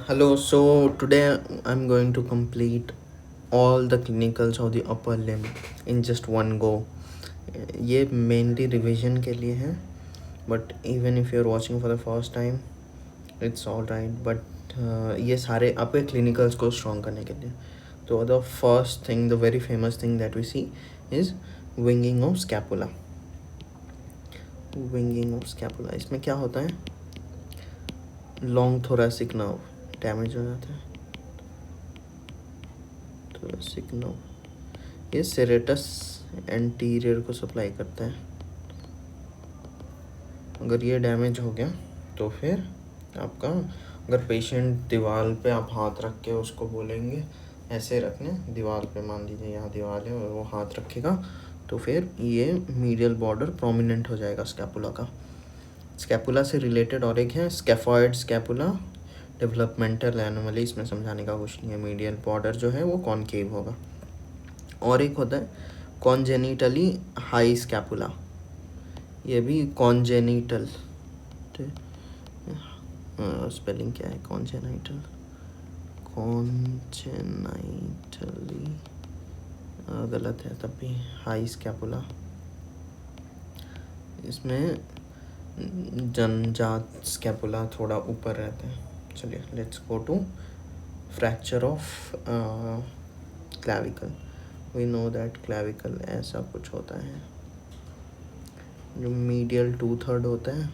Hello, so today I'm going to complete all the clinicals of the upper limb in just one go. ये mainly revision के लिए है, but even if you're watching for the first time, it's all right. But ये सारे आपके clinicals को strong करने के लिए. तो the first thing, the very famous thing that we see is winging of scapula. Winging of scapula. इसमें क्या होता है? Long thoracic nerve डैमेज हो जाता है. thoracic nerve ये सेरेटस एंटीरियर को सप्लाई करता है. अगर ये डैमेज हो गया तो फिर आपका, अगर पेशेंट दीवार पे आप हाथ रख के उसको बोलेंगे ऐसे रखने, दीवार पे मान लीजिए यहाँ दीवार है और वो हाथ रखेगा तो फिर ये मीडियल बॉर्डर प्रोमिनेंट हो जाएगा स्कैपुला का. स्कैपुला से रिलेटेड और एक है स्कैफॉइड स्कैपुला डेवलपमेंटल एनोमली. इसमें समझाने का कुछ नहीं है. मीडियल बॉर्डर जो है वो कॉनकेव होगा. और एक होता है कॉन्जेनिटली हाई स्कैपुला. ये भी कॉन्जेनिटल, स्पेलिंग क्या है कॉन्जेनाइटल, कॉन्जेनाइटली गलत है तब भी. हाई स्कैपुला इसमें जनजात स्कैपुला थोड़ा ऊपर रहते हैं. चलिए let's go to fracture of clavicle. We know that clavicle ऐसा कुछ होता है जो मीडियल 2/3 होता है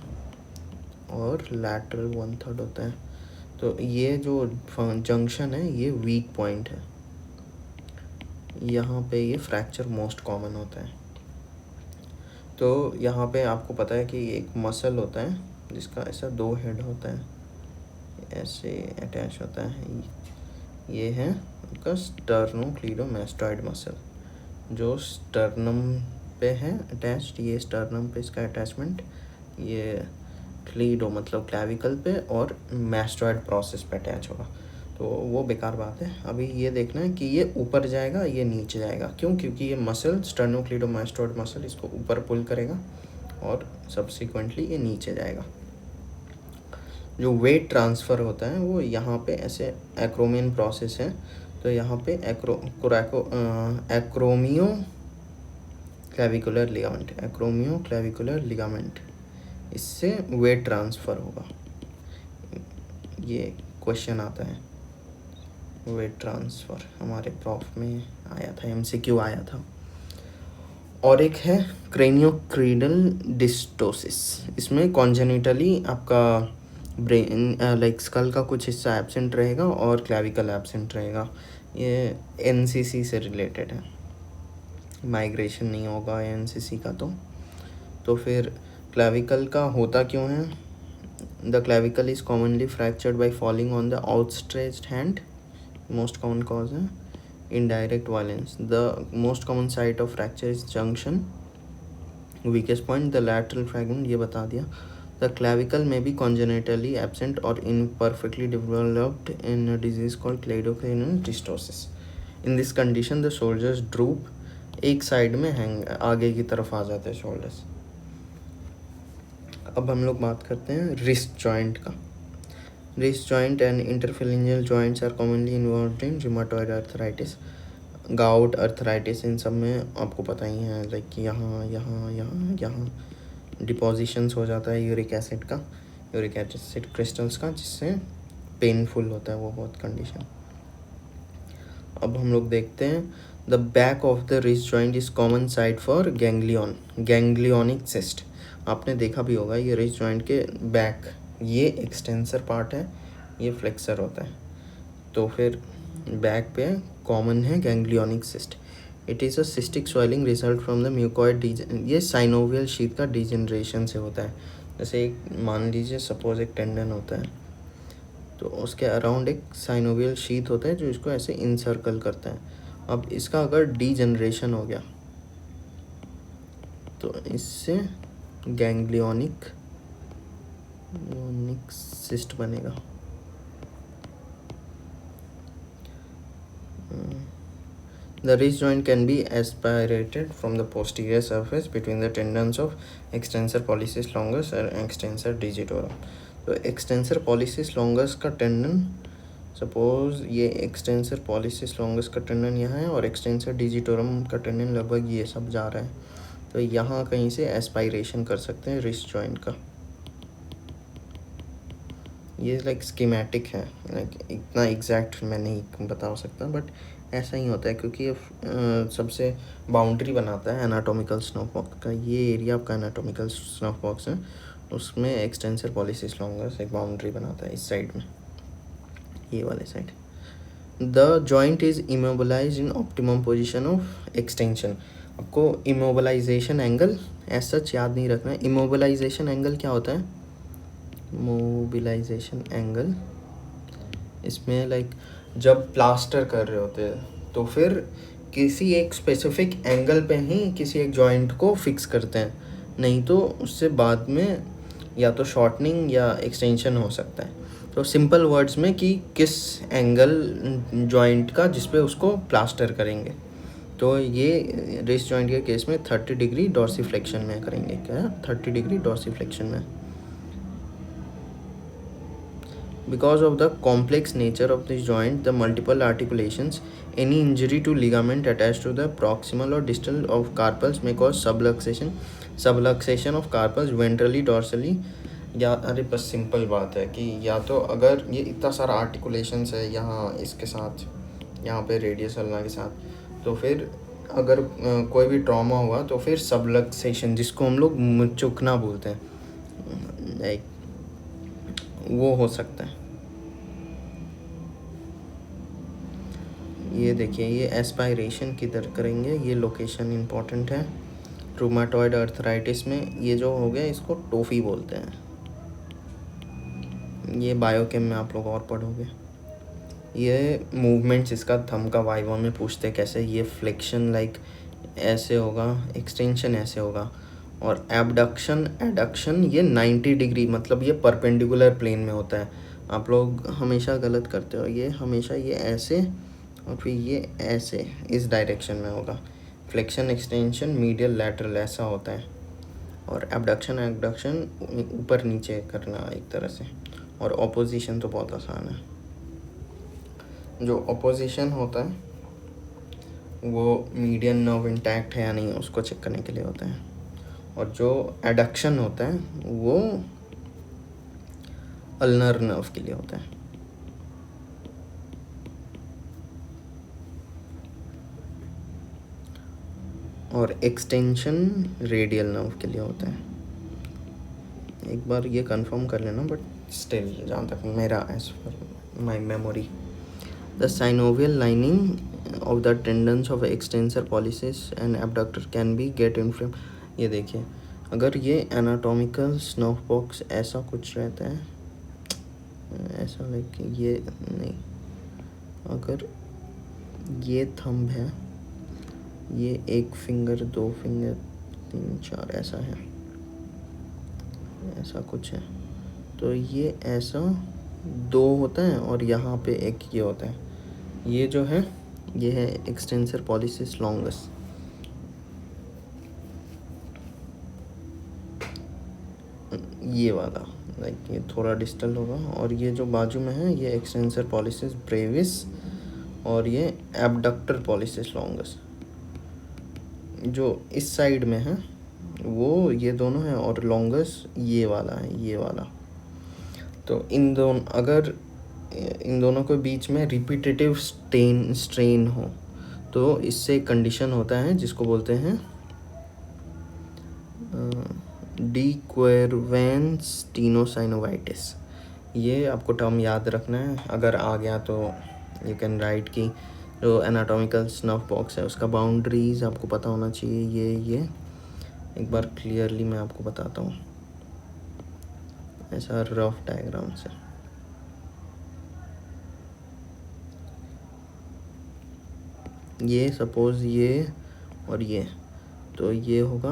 और लैटरल 1/3 होता है. तो ये जो जंक्शन है ये वीक पॉइंट है. यहाँ पे ये फ्रैक्चर मोस्ट कॉमन होता है. तो यहाँ पे आपको पता है कि एक मसल होता है जिसका ऐसा 2 हेड होता है, ऐसे अटैच होता है. ये है आपका स्टर्नोक्लीडोमास्टॉइड मसल जो स्टर्नम पे है अटैच्ड. ये स्टर्नम पे इसका अटैचमेंट, ये क्लीडो मतलब क्लैविकल पे और मैस्टॉइड प्रोसेस पे अटैच होगा. तो वो बेकार बात है. अभी ये देखना है कि ये ऊपर जाएगा ये नीचे जाएगा. क्यों? क्योंकि ये मसल स्टर्नोक्लीडोमास्टॉइड मसल इसको ऊपर पुल करेगा और सब्सिक्वेंटली ये नीचे जाएगा. जो वेट ट्रांसफ़र होता है वो यहाँ पे ऐसे एक्रोमियन प्रोसेस है. तो यहाँ पे एक्रोमियो क्लैविकुलर लिगामेंट, इससे वेट ट्रांसफ़र होगा. ये क्वेश्चन आता है वेट ट्रांसफ़र, हमारे प्रॉफ में आया था, MCQ आया था. और एक है क्रेनियोक्रीडल डिस्टोसिस. इसमें कॉन्जेनिटली आपका ब्रेन लाइक स्कल का कुछ हिस्सा एब्सेंट रहेगा और क्लैविकल एब्सेंट रहेगा. ये NCC से रिलेटेड है. माइग्रेशन नहीं होगा NCC का. तो फिर क्लैविकल का होता क्यों है? The clavicle is commonly fractured by falling on the outstretched hand. Most common cause है indirect violence. The most common site of fracture is junction, weakest point the lateral fragment, ये बता दिया. The clavicle may be congenitally absent or imperfectly developed in a disease called cleidocranial dystosis. In this condition the shoulders droop, एक side में hang आगे की तरफ आ जाते हैं shoulders. अब हम लोग बात करते हैं wrist joint का. Wrist joint and interphalangeal joints are commonly involved in rheumatoid arthritis. Gout arthritis इन सब में आपको पता ही है लाइक यहाँ डिपोजिशंस हो जाता है यूरिक एसिड क्रिस्टल्स का, जिससे पेनफुल होता है वो बहुत कंडीशन. अब हम लोग देखते हैं the back of the wrist joint is common site for ganglionic cyst. आपने देखा भी होगा ये रिस्ट जॉइंट के बैक, ये एक्सटेंसर पार्ट है, ये फ्लेक्सर होता है. तो फिर बैक पे कॉमन है ganglionic cyst. It is a cystic swelling result from the mucoid ये साइनोवियल शीथ का डिजेनरेशन से होता है. जैसे एक मान लीजिए सपोज एक टेंडन होता है तो उसके अराउंड एक साइनोवियल शीथ होता है जो इसको ऐसे इनसर्कल करता है. अब इसका अगर डिजेनरेशन हो गया तो इससे गैंग्लियोनिक सिस्ट बनेगा. The wrist joint can be aspirated from the posterior surface between the tendons of extensor pollicis longus और extensor digitorum. तो extensor pollicis longus का टेंडन सपोज ये एक्सटेंसर पॉलिसिस लॉन्गस का टेंडन यहाँ है और एक्सटेंसर डिजिटोरम का टेंडन लगभग ये सब जा रहा है, तो यहाँ कहीं से एस्पायरेशन कर सकते हैं रिस्ट जॉइंट का। ये लाइक स्कीमेटिक है, लाइक इतना एग्जैक्ट मैं नहीं बता सकता, बट ऐसा ही होता है क्योंकि ये सबसे बाउंड्री बनाता है एनाटॉमिकल स्नफ बॉक्स का। ये एरिया आपका एनाटॉमिकल स्नफ बॉक्स है, उसमें एक्सटेंसर पॉलिसिस लॉन्गस एक बाउंड्री बनाता है इस साइड में, ये वाले side. The joint is immobilise in optimum position of extension. आपको इमोबलाइजेशन एंगल ऐसा सच याद नहीं रखना है। इमोबलाइजेशन एंगल क्या होता है? मोबिलाइजेशन एंगल, इसमें लाइक जब प्लास्टर कर रहे होते हैं तो फिर किसी एक स्पेसिफिक एंगल पे ही किसी एक जॉइंट को फिक्स करते हैं, नहीं तो उससे बाद में या तो शॉर्टनिंग या एक्सटेंशन हो सकता है। तो सिंपल वर्ड्स में कि किस एंगल जॉइंट का जिस पे उसको प्लास्टर करेंगे, तो ये रिस्ट जॉइंट के केस में 30 डिग्री डॉर्सिफ्लेक्शन में करेंगे। क्या 30 डिग्री डॉर्सिफ्लेक्शन में? Because of the complex nature of this joint, the multiple articulations, any injury to ligament attached to the proximal or distal of carpals may cause subluxation of carpals ventrally dorsally। या अरे बस simple बात है कि या तो अगर ये इतना सारा आर्टिकुलेशंस है यहाँ इसके साथ, यहाँ पे रेडियस अल्ना के साथ, तो फिर अगर कोई भी ट्रॉमा हुआ तो फिर सबलक्सेशन, जिसको हम लोग मुचुकना बोलते हैं, लाइक वो हो सकता है। ये देखिए, ये एस्पायरेशन किधर करेंगे, ये लोकेशन इम्पॉर्टेंट है। रूमाटॉइड अर्थराइटिस में ये जो हो गया इसको टोफी बोलते हैं, ये बायोकेम में आप लोग और पढ़ोगे। ये मूवमेंट्स इसका थंब का वाइवा में पूछते कैसे, ये फ्लेक्शन लाइक ऐसे होगा, एक्सटेंशन ऐसे होगा, और एबडक्शन एडक्शन ये 90 डिग्री, मतलब ये परपेंडिकुलर प्लेन में होता है। आप लोग हमेशा गलत करते हो, ये हमेशा ये ऐसे और फिर ये ऐसे इस डायरेक्शन में होगा। फ्लेक्शन एक्सटेंशन मीडियल लैटरल ऐसा होता है, और एबडक्शन एबडक्शन ऊपर नीचे करना एक तरह से। और ऑपोजिशन तो बहुत आसान है, जो ऑपोजिशन होता है वो मीडियन नर्व इंटैक्ट है या नहीं उसको चेक करने के लिए होता है, और जो एडक्शन होता है वो अल्नर नर्व के लिए होता है। और एक्सटेंशन रेडियल नर्व के लिए होता है। एक बार ये कंफर्म कर लेना, बट स्टिल जहाँ तक मेरा एज पर my memory, the synovial lining of the tendons of extensor pollicis and abductor can be get inflame. ये देखिए, अगर ये एनाटॉमिकल स्नफ बॉक्स ऐसा कुछ रहता है, ऐसा लाइक ये नहीं, अगर ये थंब है, ये 1 फिंगर 2 फिंगर 3 4 ऐसा है, ऐसा कुछ है, तो ये ऐसा 2 होता है और यहाँ पे एक ये होता है। ये जो है ये है एक्सटेंसर पॉलिसिस लॉन्गस। ये वाला लाइक ये थोड़ा डिस्टल होगा, और ये जो बाजू में है ये एक्सटेंसर पॉलिसिस ब्रेविस, और ये एबडक्टर पॉलिसिस लॉन्गस। जो इस साइड में है वो ये दोनों है, और लॉन्गस ये वाला है, ये वाला। तो अगर इन दोनों के बीच में रिपीटेटिव स्ट्रेन हो तो इससे कंडीशन होता है जिसको बोलते हैं डी क्वेरवेंस टीनोसाइनोवाइटिस। ये आपको टर्म याद रखना है, अगर आ गया तो यू कैन राइट कि जो एनाटॉमिकल स्नफ बॉक्स है उसका बाउंड्रीज आपको पता होना चाहिए। ये एक बार क्लियरली मैं आपको बताता हूँ, ऐसा रफ डायग्राम से। ये सपोज ये और ये, तो ये होगा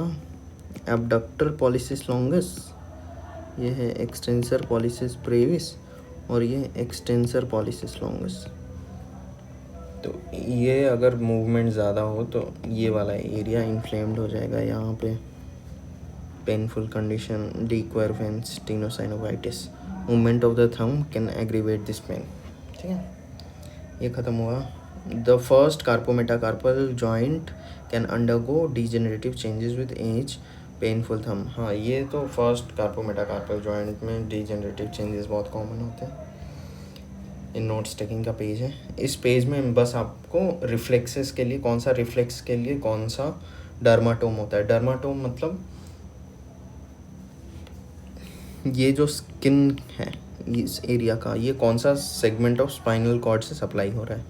एबडक्टर पॉलिसिस लॉन्गस, ये है एक्सटेंसर पॉलिसिस ब्रेविस, और ये एक्सटेंसर पॉलिसिस लॉन्गस। तो ये अगर मूवमेंट ज़्यादा हो तो ये वाला एरिया इन्फ्लेम्ड हो जाएगा यहाँ पे, painful condition de Quervain's tenosynovitis. Movement of the thumb can aggravate this pain. ठीक है, ये ख़त्म हुआ। The first carpometacarpal joint can undergo degenerative changes with age, painful thumb. हाँ, ये तो फर्स्ट कार्पोमेटाकार्पल जॉइंट में डिजेनरेटिव चेंजेस बहुत कॉमन होते हैं। ये नोट्स टेकिंग का पेज है। इस पेज में बस आपको रिफ्लेक्सेस के लिए कौन सा रिफ्लेक्स के लिए कौन सा डर्माटोम होता है। डर्माटोम मतलब ये जो स्किन है इस एरिया का, ये कौन सा सेगमेंट ऑफ स्पाइनल कॉर्ड से सप्लाई हो रहा है।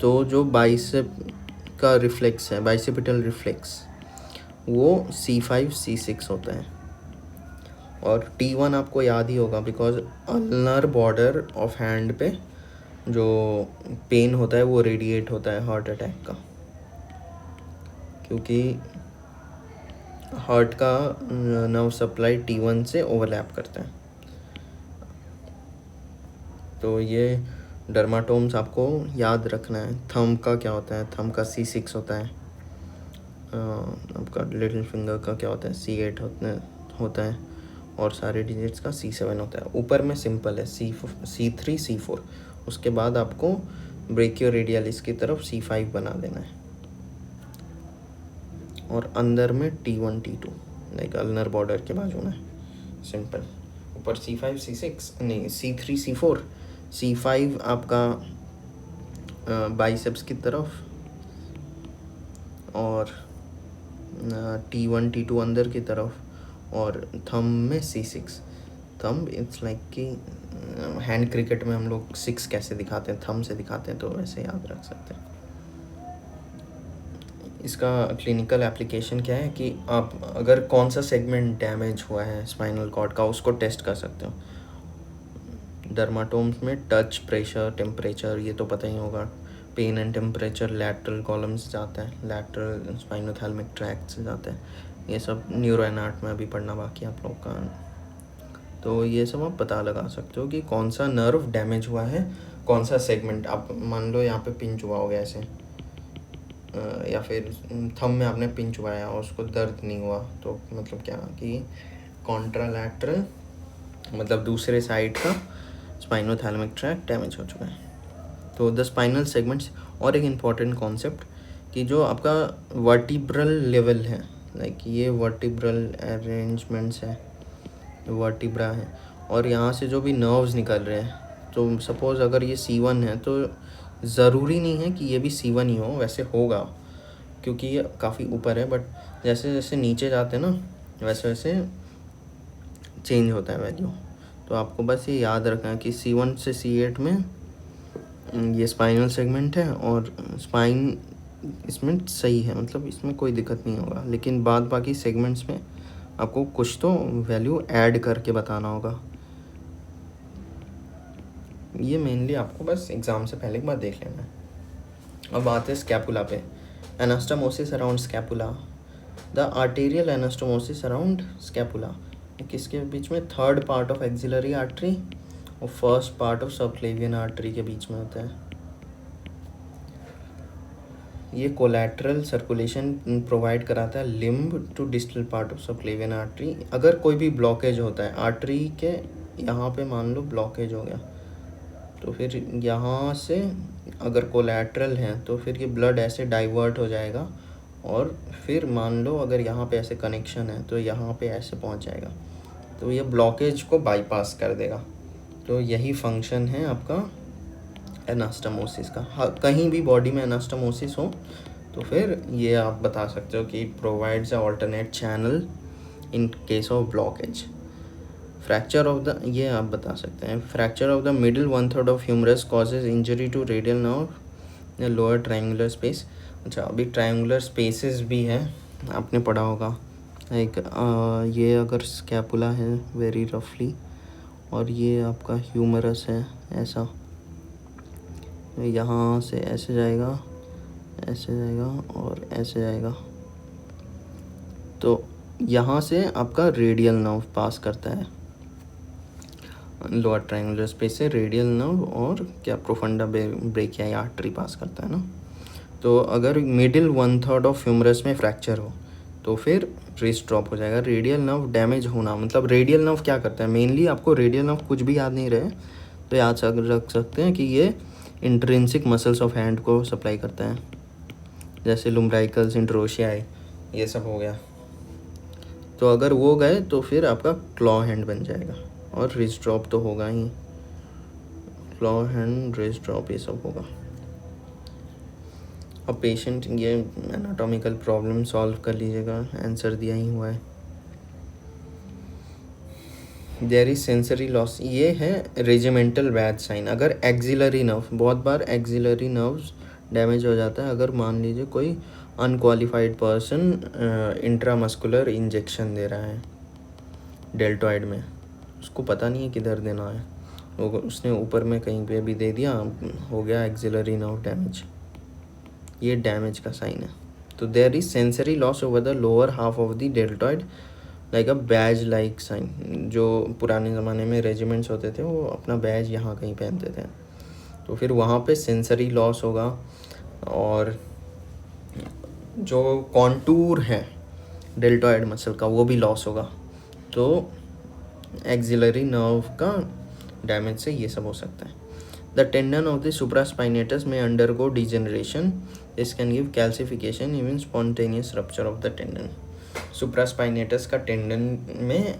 तो जो बाइसेप का रिफ्लेक्स है, बाइसेपिटल रिफ्लेक्स, वो C5 C6 होता है। और T1 आपको याद ही होगा because ulnar border of hand पे जो पेन होता है वो रेडिएट होता है हार्ट अटैक का, क्योंकि हार्ट का नर्व सप्लाई T1 से ओवरलैप करता है। तो ये डर्माटोम्स आपको याद रखना है। थंब का क्या होता है, थंब का C6 होता है। आपका लिटिल फिंगर का क्या होता है, C8 होता है। और सारे डिजिट्स का C7 होता है। ऊपर में सिंपल है C3 C4, उसके बाद आपको ब्रेकियोरेडियलिस की तरफ C5 बना देना है। और अंदर में T1 T2 like ulnar border के बाजू में सिंपल। ऊपर C5 C6 नहीं, C3 C4, C5 आपका बाइसेप्स की तरफ, और T1 T2 अंदर की तरफ, और थंब में C6। थंब इट्स लाइक कि हैंड क्रिकेट में हम लोग 6 कैसे दिखाते हैं, थंब से दिखाते हैं, तो वैसे याद रख सकते हैं। इसका क्लिनिकल एप्लीकेशन क्या है कि आप अगर कौन सा सेगमेंट डैमेज हुआ है स्पाइनल कॉर्ड का, उसको टेस्ट कर सकते हो। डर्माटोम्स में टच, प्रेशर, टेम्परेचर, ये तो पता ही होगा। Pain and temperature lateral column से जाता है, लैटरल स्पाइनोथैलेमिक ट्रैक्ट से जाता है। ये सब न्यूरो एनाट में अभी पढ़ना बाकी आप लोग का। तो ये सब आप पता लगा सकते हो कि कौन सा नर्व डैमेज हुआ है, कौन सा सेगमेंट। आप मान लो यहाँ पे पिंच हुआ हो गया ऐसे, या फिर थंब में आपने पिंच हुआ और उसको दर्द नहीं हुआ, तो मतलब क्या कि कॉन्ट्रालैटरल मतलब दूसरे साइड का स्पाइनोथैलेमिक ट्रैक्ट डैमेज हो चुका है। तो द स्पाइनल सेगमेंट्स। और एक इम्पॉर्टेंट कॉन्सेप्ट कि जो आपका वर्टिब्रल लेवल है, लाइक ये वर्टिब्रल अरेंजमेंट्स है, वर्टिब्रा है, और यहाँ से जो भी नर्व्स निकल रहे हैं, तो सपोज़ अगर ये C1 है तो ज़रूरी नहीं है कि ये भी C1 ही हो, वैसे होगा क्योंकि ये काफ़ी ऊपर है, बट जैसे जैसे नीचे जाते हैं ना वैसे वैसे चेंज होता है वैल्यू। तो आपको बस ये याद रखना है कि C1 से C8 में ये स्पाइनल सेगमेंट है, और स्पाइन इसमें सही है, मतलब इसमें कोई दिक्कत नहीं होगा। लेकिन बाद बाकी सेगमेंट्स में आपको कुछ तो वैल्यू ऐड करके बताना होगा। ये मेनली आपको बस एग्ज़ाम से पहले एक बार देख लेना है। अब आते हैं स्कैपुला पे। Anastomosis around scapula. The arterial anastomosis around scapula किसके बीच में, third part of axillary artery और first part of subclavian artery के बीच में होता है। ये कोलैटरल सर्कुलेशन प्रोवाइड कराता है limb to distal part of subclavian artery. अगर कोई भी ब्लॉकेज होता है आर्टरी के, यहाँ पे मान लो ब्लॉकेज हो गया, तो फिर यहाँ से अगर कोलैटरल है तो फिर ये ब्लड ऐसे डाइवर्ट हो जाएगा, और फिर मान लो अगर यहाँ पे ऐसे कनेक्शन है तो यहाँ पे ऐसे पहुँच जाएगा, तो ये ब्लॉकेज को बाईपास कर देगा। तो यही फंक्शन है आपका एनास्टोमोसिस का। कहीं भी बॉडी में एनास्टोमोसिस हो तो फिर ये आप बता सकते हो कि it provides a alternate channel in case of blockage. Fracture of the, ये आप बता सकते हैं, fracture of the middle 1/3 of humerus causes injury to radial nerve lower triangular space. अच्छा, अभी ट्रायंगुलर स्पेसेस भी है, आपने पढ़ा होगा। एक ये अगर स्कैपुला है वेरी रफली, और ये आपका ह्यूमरस है ऐसा, यहाँ से ऐसे जाएगा, ऐसे जाएगा और ऐसे जाएगा, तो यहाँ से आपका रेडियल नर्व पास करता है लोअर ट्रायंगुलर स्पेस से, रेडियल नर्व और क्या प्रोफंडा ब्रेकियाई आर्टरी पास करता है ना। तो अगर मिडिल 1/3 ऑफ ह्यूमरस में फ्रैक्चर हो तो फिर रिस्ट ड्रॉप हो जाएगा। रेडियल नर्व डैमेज होना मतलब रेडियल नर्व क्या करता है, मेनली आपको रेडियल नर्व कुछ भी याद नहीं रहे तो याद रख सकते हैं कि ये इंट्रिंसिक मसल्स ऑफ हैंड को सप्लाई करता है, जैसे लुम्ब्राइकल्स, इंट्रोशियाई, ये सब हो गया। तो अगर वो गए तो फिर आपका क्लॉ हैंड बन जाएगा, और रिस्ट ड्रॉप तो होगा ही, क्लॉ हैंड, रिस्ट ड्रॉप, ये सब होगा। अब पेशेंट ये एनाटॉमिकल प्रॉब्लम सॉल्व कर लीजिएगा, आंसर दिया ही हुआ है। देयर इज सेंसरी लॉस, ये है रेजिमेंटल बैड साइन। अगर एक्सिलरी नर्व, बहुत बार एक्सिलरी नर्व्स डैमेज हो जाता है अगर मान लीजिए कोई अनक्वालिफाइड पर्सन इंट्रामस्कुलर इंजेक्शन दे रहा है डेल्टॉइड में, उसको पता नहीं है किधर देना है, वो उसने ऊपर में कहीं पे भी दे दिया, हो गया एक्सिलरी नर्व डैमेज, ये डैमेज का साइन है। तो there is sensory loss over the lower half of the deltoid like a badge like sign. जो पुराने ज़माने में रेजिमेंट्स होते थे वो अपना बैज यहाँ कहीं पहनते थे, तो फिर वहाँ पे सेंसरी लॉस होगा, और जो कॉन्टूर है डेल्टॉइड मसल का वो भी लॉस होगा। तो एक्सिलरी नर्व का डैमेज से ये सब हो सकता है। The tendon of the supraspinatus may undergo degeneration, this can give calcification even spontaneous rupture of the tendon. Supraspinatus का टेंडन में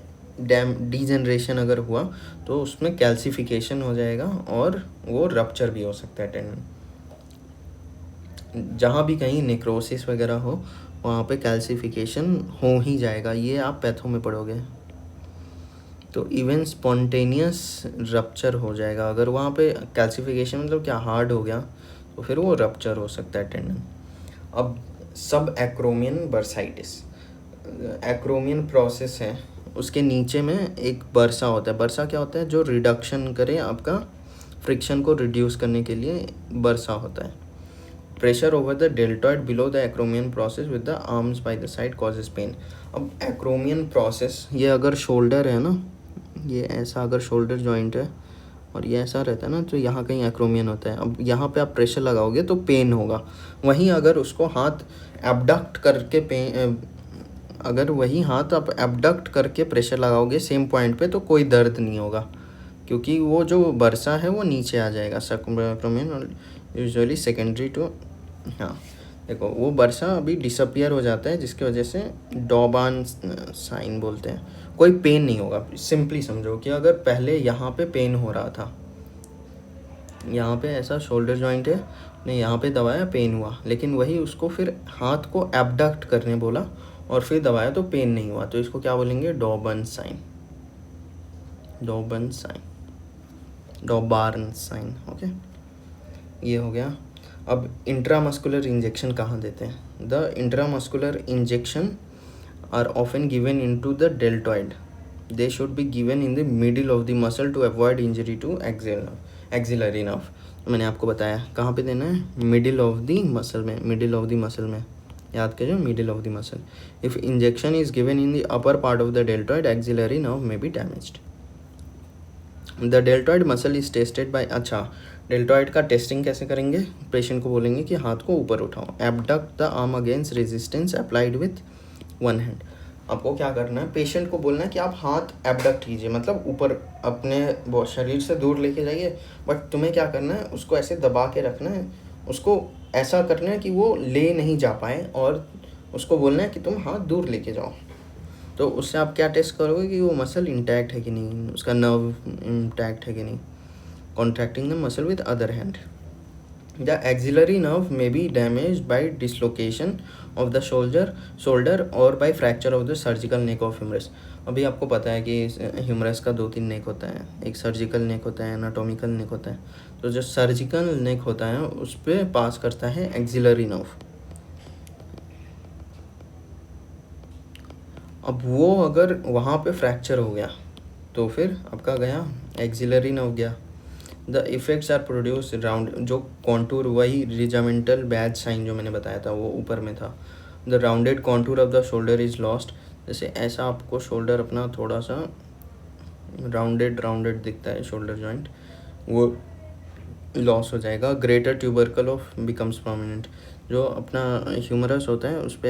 डिजेनरेशन अगर हुआ तो उसमें कैल्सिफिकेशन हो जाएगा और वो रप्चर भी हो सकता है टेंडन। जहाँ भी कहीं नेक्रोसिस वगैरह हो वहाँ पे कैल्सिफिकेशन हो ही जाएगा, ये आप पैथो में पढ़ोगे। तो इवन स्पॉन्टेनियस रप्चर हो जाएगा अगर वहाँ पे कैल्सिफिकेशन, मतलब क्या हार्ड हो गया तो फिर वो रप्चर हो सकता है टेंडन। अब सब एक्रोमियन बर्साइटिस, एक्रोमियन प्रोसेस है, उसके नीचे में एक बर्सा होता है। बर्सा क्या होता है? जो रिडक्शन करे, आपका फ्रिक्शन को रिड्यूस करने के लिए बर्सा होता है। Pressure over the deltoid below the acromion process with the arms by the side causes pain. अब एक्रोमियन प्रोसेस, ये अगर शोल्डर है ना, ये ऐसा अगर शोल्डर जॉइंट है और ये ऐसा रहता है ना, तो यहाँ कहीं एक्रोमियन होता है। अब यहाँ पे आप प्रेशर लगाओगे तो पेन होगा। वहीं अगर उसको हाथ एबडक्ट करके अगर वही हाथ आप एबडक्ट करके प्रेशर लगाओगे सेम पॉइंट पे तो कोई दर्द नहीं होगा, क्योंकि वो जो बर्सा है वो नीचे आ जाएगा। सर्कम्फ्रेंस यूजुअली सेकेंडरी टू, हाँ देखो वो बर्सा अभी डिसअपियर हो जाता है, जिसकी वजह से डॉबान साइन बोलते हैं। कोई पेन नहीं होगा। सिंपली समझो कि अगर पहले यहाँ पे पेन हो रहा था, यहाँ पे ऐसा शोल्डर जॉइंट है, ने यहाँ पे दबाया, पेन हुआ, लेकिन वही उसको फिर हाथ को एबडक्ट करने बोला और फिर दबाया तो पेन नहीं हुआ, तो इसको क्या बोलेंगे? Dawbarn sign, Dawbarn sign, Dawbarn sign. Okay, ये हो गया। अब इंट्रामस्कुलर इंजेक्शन कहाँ देते हैं? The intramuscular injection are often given into the deltoid. They should be given in the middle of the muscle to avoid injury to axillary nerve. मैंने आपको बताया कहाँ पे देना है? मिडिल ऑफ द मसल में, मिडिल ऑफ द मसल में, याद कीजिए, middle of the muscle. If injection is given in the upper part of the deltoid, axillary nerve may be damaged. The deltoid muscle is tested by, अच्छा deltoid का testing कैसे करेंगे? Patient को बोलेंगे कि हाथ को ऊपर उठाओ, abduct the arm against resistance applied with one hand. आपको क्या करना है? पेशेंट को बोलना है कि आप हाथ एबडक्ट कीजिए, मतलब ऊपर अपने शरीर से दूर लेके जाइए, बट तुम्हें क्या करना है? उसको ऐसे दबा के रखना है, उसको ऐसा करना है कि वो ले नहीं जा पाए, और उसको बोलना है कि तुम हाथ दूर लेके जाओ। तो उससे आप क्या टेस्ट करोगे कि वो मसल इंटैक्ट है कि नहीं, उसका नर्व इंटैक्ट है कि नहीं। Contracting the muscle with other hand. The axillary nerve may be damaged by dislocation of the shoulder or by fracture of the surgical neck of humerus। अभी आपको पता है कि ह्यूमरस का 2-3 नेक होता है, एक सर्जिकल नेक होता है, एनाटॉमिकल नेक होता है। तो जो सर्जिकल नेक होता है उस पर पास करता है एक्सिलरी नर्व। अब वो अगर वहाँ पे फ्रैक्चर हो गया तो फिर आपका गया एक्सिलरी नर्व गया। The effects are produce round, जो कॉन्टूर, वही रिजामेंटल बैज साइन जो मैंने बताया था वो ऊपर में था। The rounded contour of the shoulder is lost. जैसे ऐसा आपको शोल्डर अपना थोड़ा सा राउंडेड दिखता है शोल्डर जॉइंट, वो लॉस हो जाएगा। Greater tubercle of becomes prominent. जो अपना ह्यूमरस होता है उस पर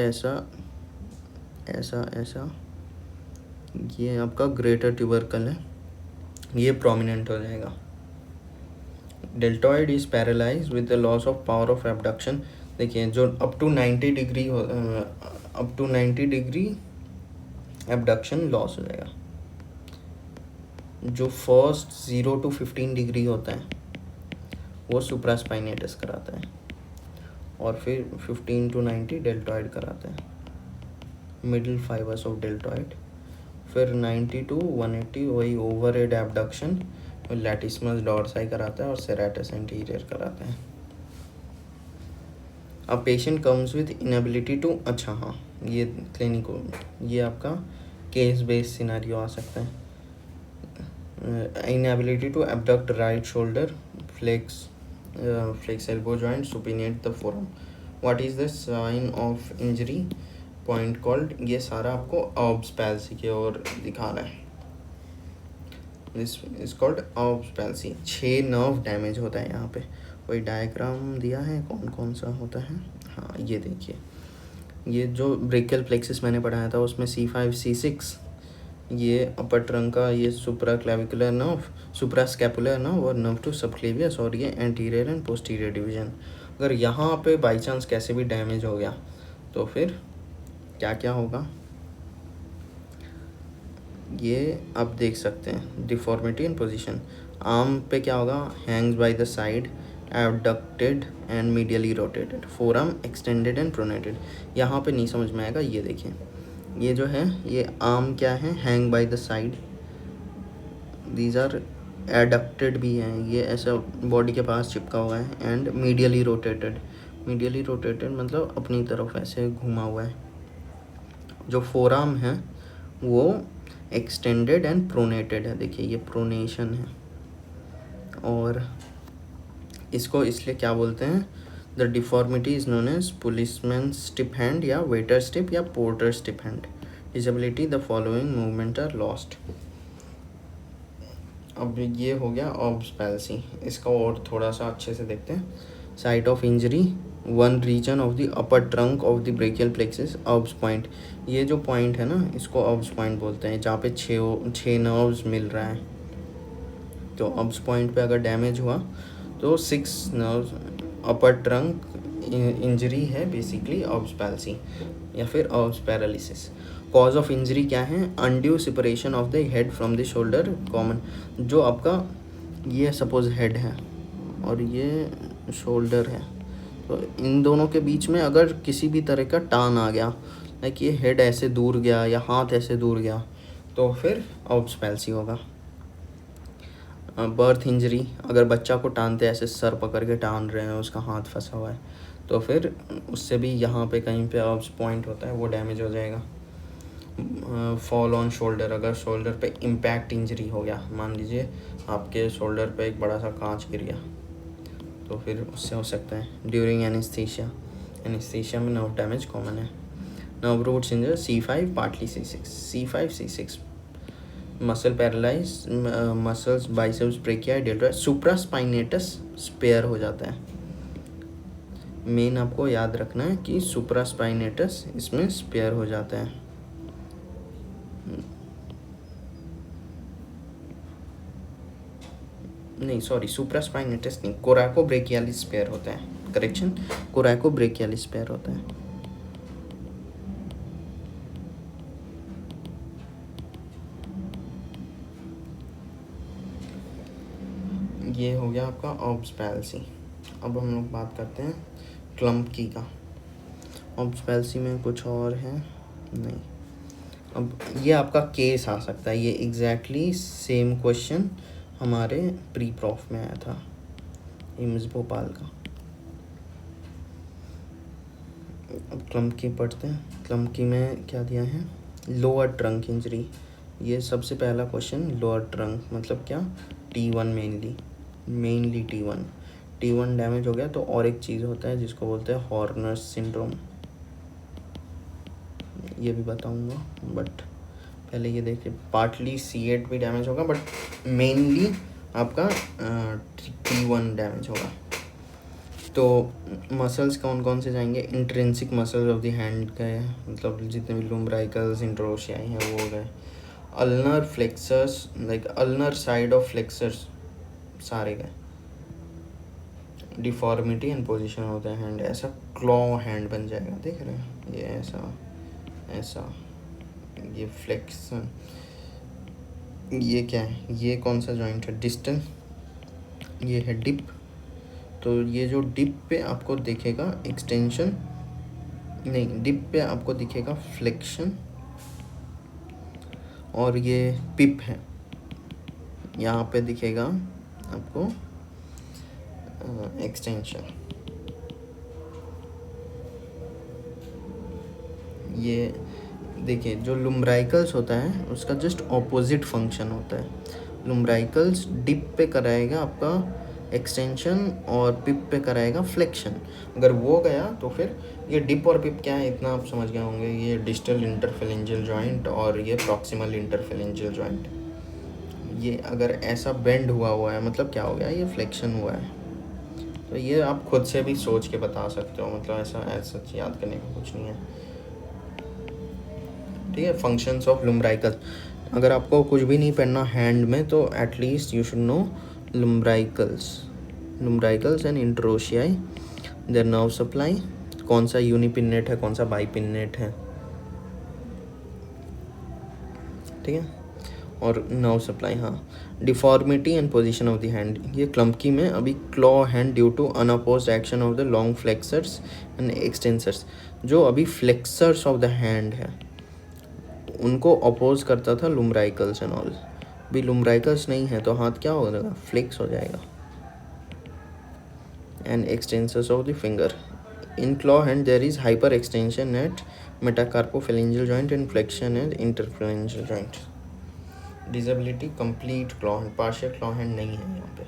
ऐसा ये आपका ग्रेटर ट्यूबरकल है, ये प्रोमिनेंट हो जाएगा। Deltoid is paralyse with the loss of power of abduction. देखिए जो up to 90 degree abduction loss हो जाएगा। जो फर्स्ट 0 to 15 डिग्री होता है वो सुप्रास्पाइनेटस कराता है, और फिर 15 to 90 डेल्टॉइड कराता है, मिडिल फाइबर्स ऑफ डेल्टॉइड। फिर 90 to 180 वही over head abduction latissimus dorsi कराता है, और सेरेटस एंटीरियर कराता है। अब patient comes with inability to, अच्छा हाँ ये क्लिनिको, ये आपका केस बेस्ड सिनेरियो आ सकता है। Inability to abduct right shoulder, flex elbow joint, supinate the forearm. What is the sign of injury point called, ये सारा आपको ऑब्स पैल्सी की ओर दिखाना है। This is called Erb's palsy. 6 nerve damage होता है यहाँ पे, कोई डायग्राम दिया है कौन कौन सा होता है। हाँ ये देखिए, ये जो ब्रेकियल प्लेक्सिस मैंने पढ़ाया था उसमें C5 C6, ये अपर ट्रंक का ये सुप्रा क्लेविकुलर नर्व, सुप्रा स्कैपुलर नर्व और नर्व टू सबक्लेवियस, और ये एंटीरियर एंड पोस्टीरियर डिवीजन। अगर यहाँ पे बाई चांस कैसे भी डैमेज हो गया तो फिर क्या क्या होगा ये आप देख सकते हैं। डिफॉर्मिटी इन पोजीशन, आर्म पे क्या होगा, Hanks bye the side, abducted and medially rotated, forearm extended and pronated. यहाँ पे नहीं समझ में आएगा, ये देखिए ये जो है ये आर्म क्या है, hang by the side, these are adducted भी हैं, ये ऐसा बॉडी के पास चिपका हुआ है, and medially rotated, medially rotated मतलब अपनी तरफ ऐसे घुमा हुआ है। जो फोरआर्म है वो एक्सटेंडेड एंड प्रोनेटेड है, देखिए ये प्रोनेशन है। और इसको इसलिए क्या बोलते हैं, the deformity is known as policeman tip hand या वेटर स्टिप या porter tip hand. Disability, the following movement are lost. अब ये हो गया ऑब्स पैल्सी, इसका और थोड़ा सा अच्छे से देखते हैं। Site of injury, one region of the upper trunk of the brachial plexus, Erb's point. ये जो पॉइंट है ना इसको ऑब्स पॉइंट बोलते हैं, जहाँ पे छः नर्व्स मिल रहा है। तो ऑब्स पॉइंट पे अगर डैमेज हुआ तो 6 नर्व्स, अपर ट्रंक इंजरी है बेसिकली ऑब्स पैल्सी या फिर Erb's paralysis. Cause of injury क्या है, undue separation of the head from the shoulder common. जो आपका ये सपोज हेड है और ये शोल्डर है, तो इन दोनों के बीच में अगर किसी भी तरह का टान आ गया, लाइक ये हेड ऐसे दूर गया या हाथ ऐसे दूर गया, तो फिर ऑब्स पैल्सी होगा। बर्थ इंजरी, अगर बच्चा को टानते ऐसे सर पकड़ के टान रहे हैं, उसका हाथ फंसा हुआ है, तो फिर उससे भी यहाँ पे कहीं पे ऑब्स पॉइंट होता है वो डैमेज हो जाएगा। फॉल ऑन शोल्डर, अगर शोल्डर पे इम्पैक्ट इंजरी हो गया, मान लीजिए आपके शोल्डर पे एक बड़ा सा कांच गिर गया, तो फिर उससे हो सकता है। ड्यूरिंग एनेस्थीसिया, एनेस्थीसिया में नर्व डैमेज कॉमन है। Nerve roots injure, C5 partly C6, C5 C6। Muscle paralyse, muscles biceps brachii deltoid, supraspinatus spare हो जाता है। मेन आपको याद रखना है कि सुप्रास्पाइनेटस इसमें स्पेयर हो जाता है। नहीं सॉरी, सुप्रास्पाइनेटस नहीं, कोराको ब्रेकियालिस स्पेयर होता है, करेक्शन, कोराको ब्रेकियालिस स्पेयर होता है। ये हो गया आपका ऑब्स पैल्सी। अब हम लोग बात करते हैं क्लम्पकी का। ऑब्स पैल्सी में कुछ और है नहीं। अब ये आपका केस आ सकता है, ये एग्जैक्टली सेम क्वेश्चन हमारे प्री प्रॉफ में आया था, एम्स भोपाल का। अब क्लम्पकी पढ़ते हैं। क्लम्पकी में क्या दिया है, लोअर ट्रंक इंजरी। ये सबसे पहला क्वेश्चन, लोअर ट्रंक मतलब क्या, T1 मेनली T1 डैमेज हो गया तो और एक चीज़ होता है जिसको बोलते हैं हॉर्नर्स सिंड्रोम, ये भी बताऊंगा, बट पहले ये देखिए। पार्टली C8 भी डैमेज होगा, बट मेनली आपका T1 डैमेज होगा। तो मसल्स कौन कौन से जाएंगे, intrinsic muscles of the hand गए, मतलब जितने भी लुम्ब्राइकल्स इंट्रोशियाई हैं वो गए। Ulnar flexors, like ulnar side of flexors सारे गए। Deformity and position of the hand, ऐसा क्लॉ हैंड बन जाएगा, देख रहे हैं ये ऐसा ऐसा, ये फ्लेक्शन, ये क्या है, ये कौन सा जॉइंट है, डिस्टल, ये है डिप। तो ये जो डिप पे आपको दिखेगा एक्सटेंशन, नहीं डिप पे आपको दिखेगा फ्लेक्शन, और ये पिप है, यहाँ पे दिखेगा आपको एक्सटेंशन। ये देखिए जो लुम्ब्राइकल्स होता है उसका जस्ट ऑपोजिट फंक्शन होता है। लुम्ब्राइकल्स डिप पे कराएगा आपका एक्सटेंशन और पिप पे कराएगा फ्लेक्शन। अगर वो गया तो फिर ये डिप और पिप क्या है इतना आप समझ गए होंगे, ये डिस्टल इंटरफेरेंजियल जॉइंट और ये प्रॉक्सिमल इंटरफेरेंजियल जॉइंट। ये अगर ऐसा बेंड हुआ है मतलब क्या हो गया, ये फ्लेक्शन हुआ है। तो ये आप खुद से भी सोच के बता सकते हो, मतलब ऐसा याद करने का कुछ नहीं है, ठीक है। फंक्शंस ऑफ लुम्ब्राइकल, अगर आपको कुछ भी नहीं पढ़ना हैंड में तो at least you should know lumbricals and interossei, their nerve supply, कौन सा यूनिपिन्नेट है कौन सा बाइपिन्नेट है, ठीक है, और नर्व सप्लाई। हाँ, deformity and position of the hand, ये क्लम्की में अभी claw hand due to unopposed action of the long flexors and extensors. जो अभी फ्लेक्सर्स ऑफ द हैंड है उनको अपोज करता था लुम्ब्राइकल्स एंड ऑल। भी लुम्ब्राइकल्स नहीं है तो हाथ क्या हो जाएगा, फ्लेक्स हो जाएगा। And extensors of the finger, in claw hand there is hyper extension at metacarpophalangeal joint and flexion at interphalangeal joint. Disability, complete claw hand, partial claw hand नहीं है यहाँ पे।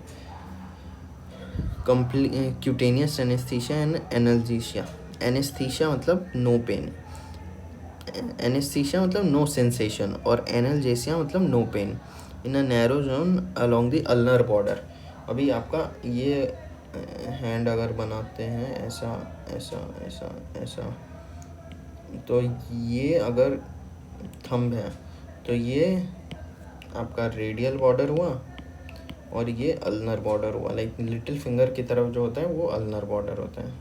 Complete cutaneous anaesthesia and analgesia. Anaesthesia मतलब no pain, anaesthesia मतलब no sensation, और analgesia मतलब no pain in a narrow zone along the ulnar border. अभी आपका ये हैंड अगर बनाते हैं ऐसा ऐसा ऐसा ऐसा, तो ये अगर थंब है तो ये आपका रेडियल बॉर्डर हुआ और ये अल्नर बॉर्डर हुआ। लाइक लिटिल फिंगर की तरफ जो होता है वो अल्नर बॉर्डर होता है।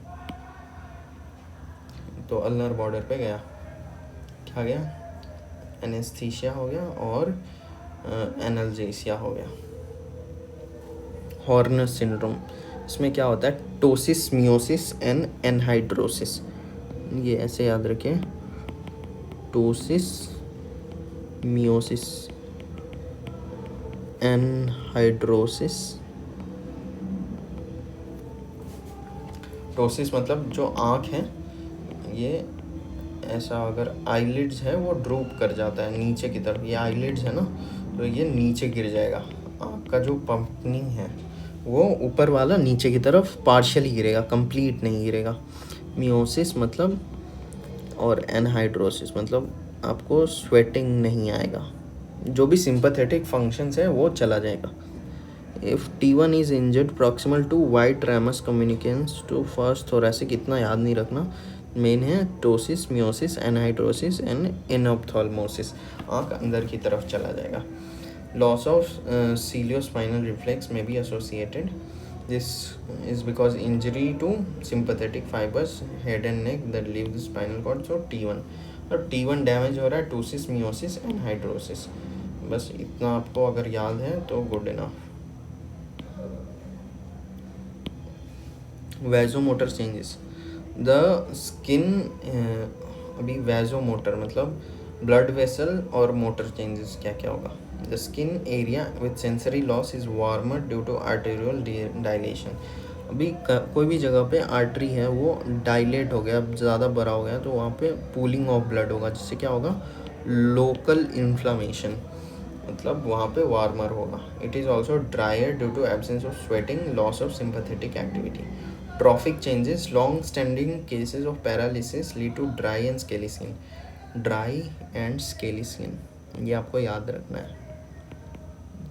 तो अल्नर बॉर्डर पे गया, क्या गया, एनेस्थीसिया हो गया और एनाल्जेसिया हो गया। हॉर्नर सिंड्रोम, इसमें क्या होता है, टोसिस मियोसिस एंड एनहाइड्रोसिस। ये ऐसे याद रखें, टोसिस मियोसिस एनहाइड्रोसिस। टोसिस मतलब जो आँख है ये ऐसा, अगर आईलिड्स है वो ड्रूप कर जाता है नीचे की तरफ, ये आईलिड्स है ना तो ये नीचे गिर जाएगा। आँख का जो पंपनिंग है वो ऊपर वाला नीचे की तरफ पार्शियली गिरेगा, कंप्लीट नहीं गिरेगा। मियोसिस मतलब, और एनहाइड्रोसिस मतलब आपको स्वेटिंग नहीं आएगा, जो भी सिंपैथेटिक फंक्शंस है वो चला जाएगा। If T1 is injured proximal to white ramus communicans to first thoracic, इतना याद नहीं रखना, मेन है ptosis miosis anhidrosis and enophthalmos, आँख अंदर की तरफ चला जाएगा। Loss of ciliospinal reflex may be associated, this is because injury to sympathetic fibres head and neck that leave the spinal cord. So T1, और T1 डैमेज हो रहा है, टोसिस मियोसिस एनहाइड्रोसिस, बस इतना आपको अगर याद है तो good enough. Vasomotor changes, the skin, अभी वैजोमोटर मतलब ब्लड वेसल और मोटर चेंजेस क्या क्या होगा। The skin area with sensory loss is warmer due to arterial dilation. अभी कोई भी जगह पे आर्टरी है वो डायलेट हो गया, ज़्यादा बड़ा हो गया, तो वहाँ पे पूलिंग ऑफ ब्लड होगा, जिससे क्या होगा, लोकल इन्फ्लामेशन, मतलब वहाँ पे वार्मर होगा। It is also drier due to absence of sweating, loss of sympathetic activity. Trophic changes, long standing cases of paralysis lead to dry and scaly skin. Dry and scaly skin ये आपको याद रखना है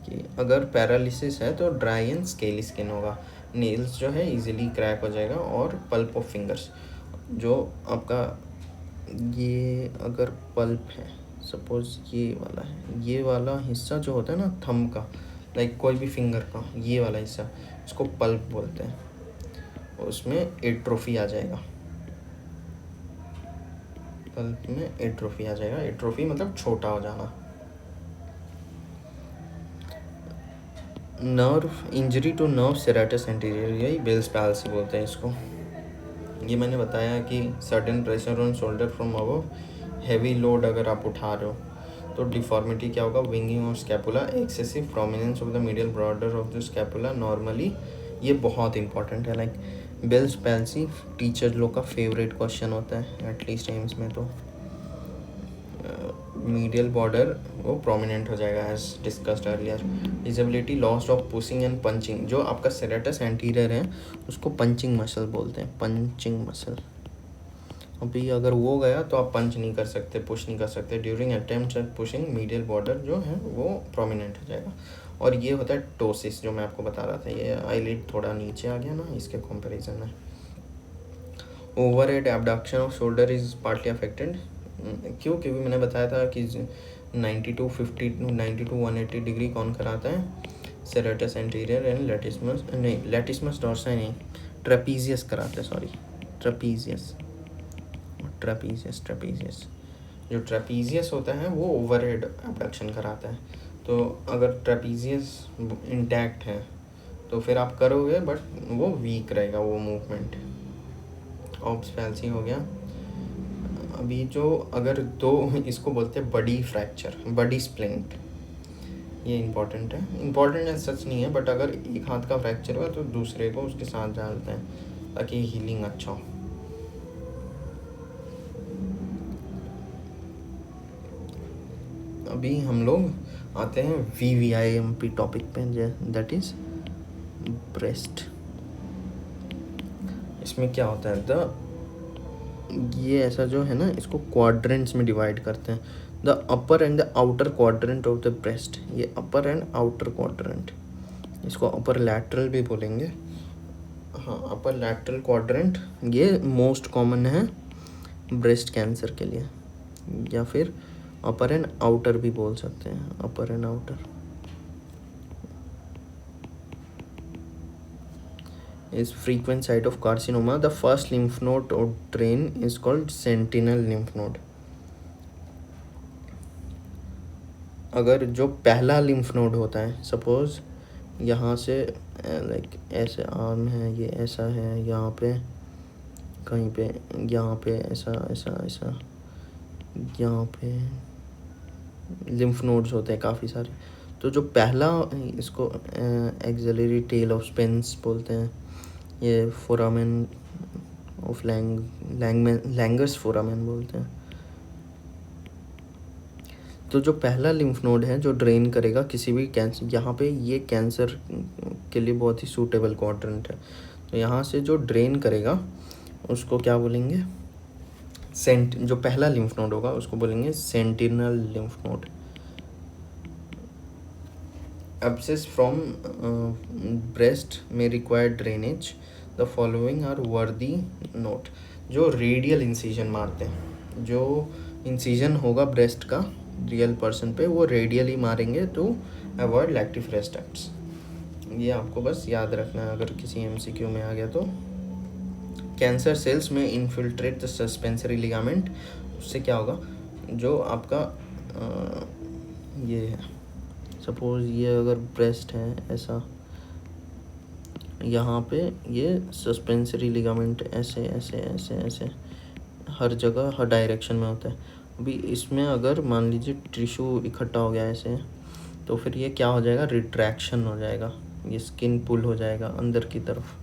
कि अगर paralysis है तो dry and scaly skin होगा। नेल्स जो है इजीली क्रैक हो जाएगा, और पल्प ऑफ फिंगर्स, जो आपका ये अगर पल्प है, सपोज ये वाला है, ये वाला हिस्सा जो होता है ना थंब का, लाइक कोई भी फिंगर का ये वाला हिस्सा, इसको पल्प बोलते हैं। उसमें एट्रोफी आ जाएगा, पल्प में एट्रोफी आ जाएगा। एट्रोफी मतलब छोटा हो जाना। Nerve injury to nerve serratus anterior, यही बेल्स पैल्सी बोलते हैं इसको। ये मैंने बताया कि sudden pressure on shoulder from above, heavy load अगर आप उठा रहे हो तो डिफॉर्मिटी क्या होगा, winging of scapula, excessive prominence of the medial border of the scapula normally. ये बहुत इंपॉर्टेंट है, लाइक बेल्स पैल्सी टीचर लोग का फेवरेट क्वेश्चन होता है एटलीस्ट एम्स में। तो मीडियल बॉर्डर वो प्रोमिनेंट हो जाएगा as discussed earlier. Disability loss of pushing and punching, जो आपका सेरेटस एंटीरियर है उसको पंचिंग मसल बोलते हैं, पंचिंग मसल। अभी अगर वो गया तो आप पंच नहीं कर सकते, पुश नहीं कर सकते। During attempt at pushing medial border जो है वो प्रोमिनेंट हो जाएगा। और ये होता है टोसिस, जो मैं आपको बता रहा था। ये आईलिड थोड़ा नीचे आ गया ना इसके कंपैरिजन में। Overhead abduction off shoulder is partly affected. क्यों? क्योंकि मैंने बताया था कि 90 to 50 90 to 180 डिग्री कौन कराता है, सेरेटस एंटीरियर एंड लेटिसमस, नहीं लेटिसमस डोर्साई नहीं, ट्रेपीजियस कराते हैं, सॉरी ट्रेपीजियस। जो ट्रेपीजियस होता है वो ओवरहेड एबडक्शन कराता है। तो अगर ट्रेपीजियस इंटैक्ट है तो फिर आप करोगे, बट वो वीक रहेगा वो मूवमेंट। ऑब्स पैल्सी हो गया। अभी जो अगर दो, इसको बोलते हैं बडी फ्रैक्चर, बडी स्प्लिंट। ये इम्पॉर्टेंट है, इम्पॉर्टेंट है सच नहीं है, बट अगर एक हाथ का फ्रैक्चर हुआ तो दूसरे को उसके साथ डालते हैं ताकि हीलिंग अच्छा हो। अभी हम लोग आते हैं VVIMP टॉपिक पे, दैट इज ब्रेस्ट। इसमें क्या होता है, ये ऐसा जो है ना, इसको क्वाड्रेंट्स में डिवाइड करते हैं। The upper and the outer quadrant of the breast, ये अपर एंड आउटर क्वाड्रेंट, इसको अपर लैटरल भी बोलेंगे। हाँ, अपर लैटरल क्वाड्रेंट ये मोस्ट कॉमन है ब्रेस्ट कैंसर के लिए, या फिर अपर एंड आउटर भी बोल सकते हैं, upper and outer. is frequent site of carcinoma. The first lymph node or drain is called sentinel lymph node. अगर जो पहला lymph node होता है, सपोज यहाँ से लाइक ऐसे आर्म है, ये ऐसा है, यहाँ पे कहीं पे, यहाँ पे ऐसा ऐसा ऐसा, यहाँ पे lymph nodes होते हैं काफ़ी सारे। तो जो पहला, इसको एक्सिलरी टेल ऑफ स्पेंस बोलते हैं, ये फोरामेन ऑफ लैंगर्स फोरामेन बोलते हैं। तो जो पहला लिम्फ नोड है जो ड्रेन करेगा किसी भी कैंसर, यहाँ पे ये कैंसर के लिए बहुत ही सूटेबल क्वाड्रेंट है। तो यहाँ से जो ड्रेन करेगा उसको क्या बोलेंगे, जो पहला लिम्फ नोड होगा उसको बोलेंगे sentinel lymph node. Abscess from breast may require drainage. The following are worthy note. जो रेडियल इंसिजन मारते हैं, जो इंसिजन होगा ब्रेस्ट का रियल पर्सन पे, वो रेडियली मारेंगे टू अवॉइड लैक्टिफरस डक्ट्स। ये आपको बस याद रखना है अगर किसी MCQ में आ गया तो। कैंसर सेल्स में इन्फिल्ट्रेट द सस्पेंसरी लिगामेंट। उससे क्या होगा, जो आपका ये है, सपोज ये अगर ब्रेस्ट है ऐसा, यहाँ पे ये सस्पेंसरी लिगामेंट ऐसे ऐसे ऐसे ऐसे हर जगह हर डायरेक्शन में होता है। अभी इसमें अगर मान लीजिए टिश्यू इकट्ठा हो गया ऐसे, तो फिर ये क्या हो जाएगा, रिट्रैक्शन हो जाएगा, ये स्किन पुल हो जाएगा अंदर की तरफ।